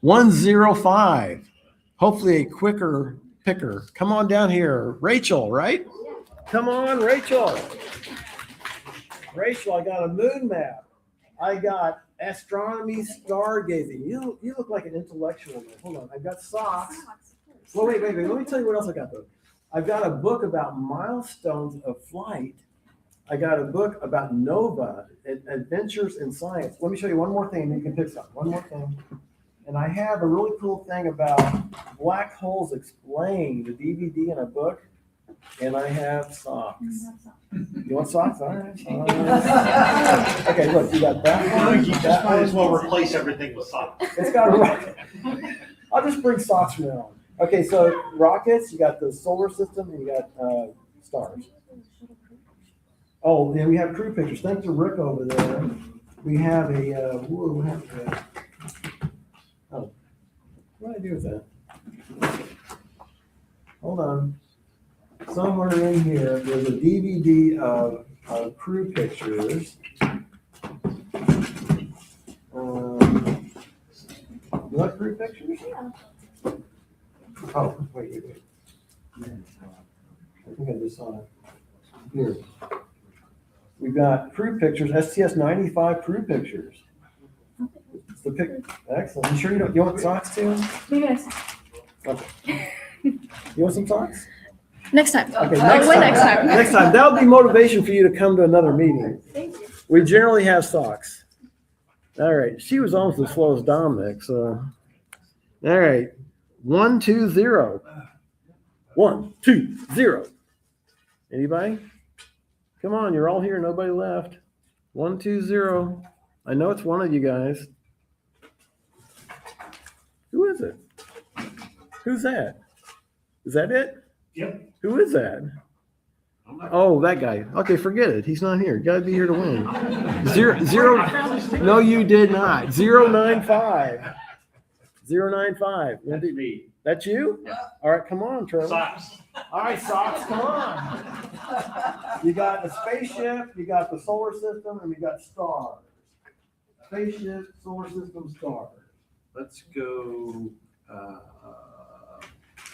105. Hopefully a quicker picker. Come on down here. Rachel, right? Come on, Rachel. Rachel, I got a moon map. I got astronomy stargazing. You look like an intellectual man. Hold on. I've got socks. Well, wait. Let me tell you what else I got though. I've got a book about milestones of flight. I got a book about nova, adventures in science. Let me show you one more thing and you can pick something. One more thing. And I have a really cool thing about black holes explained, the DVD in a book. And I have socks. You want socks? All right. Okay, look, you got that one. You just might as well replace everything with socks. It's got a rocket. I'll just bring socks from now on. Okay, so rockets, you got the solar system, and you got stars. Oh, then we have crew pictures. Thanks to Rick over there. We have a, oh, what do I do with that? Hold on. Somewhere in here, there's a DVD of crew pictures. You like crew pictures? Oh, wait. I think I just saw it. Here. We've got crew pictures, STS 95 crew pictures. It's the pic. Excellent. You sure you want socks too? Maybe next time. Okay. You want some socks? Next time. Okay, Next time. Next time. That'll be motivation for you to come to another meeting. Thank you. We generally have socks. All right. She was almost as slow as Dominic, so. All right. 1, 2, 0. 1, 2, 0. Anybody? Come on, you're all here. Nobody left. 1, 2, 0. I know it's one of you guys. Who is it? Who's that? Is that it? Yep. Who is that? Oh, that guy. Okay, forget it. He's not here. Gotta be here to win. Zero. No, you did not. 095. 095. That's me. That's you? All right, come on, Trevor. Socks. All right, Socks, come on. You got the spaceship, you got the solar system, and we got stars. Spaceship, solar system, stars. Let's go,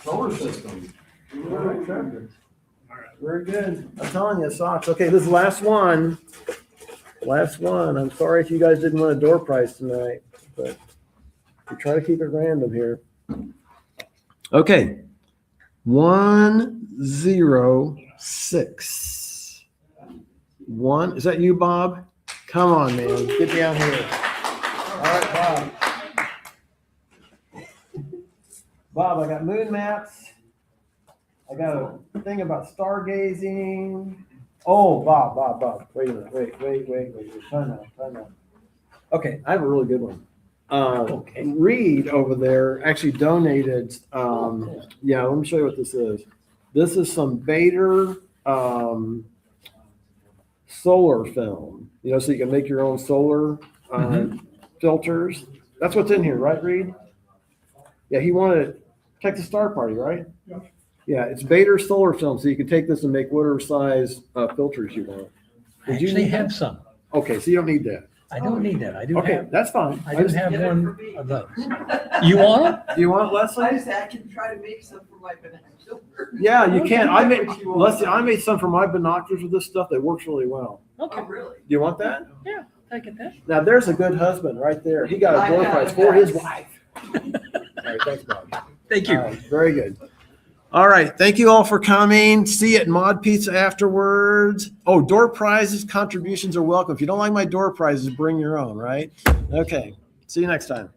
solar system. All right, Trevor. Very good. I'm telling you, Socks. Okay, this is the last one. Last one. I'm sorry if you guys didn't win a door prize tonight, but we try to keep it random here. Okay. 106. One. Is that you, Bob? Come on, man. Get down here. All right, Bob. Bob, I got moon maps. I got a thing about stargazing. Oh, Bob. Wait a minute. Wait. Time out. Okay, I have a really good one. Reed over there actually donated. Yeah, let me show you what this is. This is some Bader solar film. So you can make your own solar filters. That's what's in here, right, Reed? Yeah, he wanted to check the star party, right? Yeah. Yeah, it's Bader solar film, so you can take this and make whatever size filters you want. I actually have some. Okay, so you don't need that. I don't need that. I do Okay, have, that's fine. I do have one of those. You want them? Do you want it, Leslie? I can try to make some for my binoculars. Yeah, you can. Leslie, I made some for my binoculars with this stuff that works really well. Okay. Oh, really? Do you want that? Yeah, I get that. Now, there's a good husband right there. He got a door prize for his wife. All right, thanks, Bob. Thank you. All right, very good. All right, thank you all for coming. See you at Mod Pizza afterwards. Oh, door prizes, contributions are welcome. If you don't like my door prizes, bring your own, right? Okay, see you next time.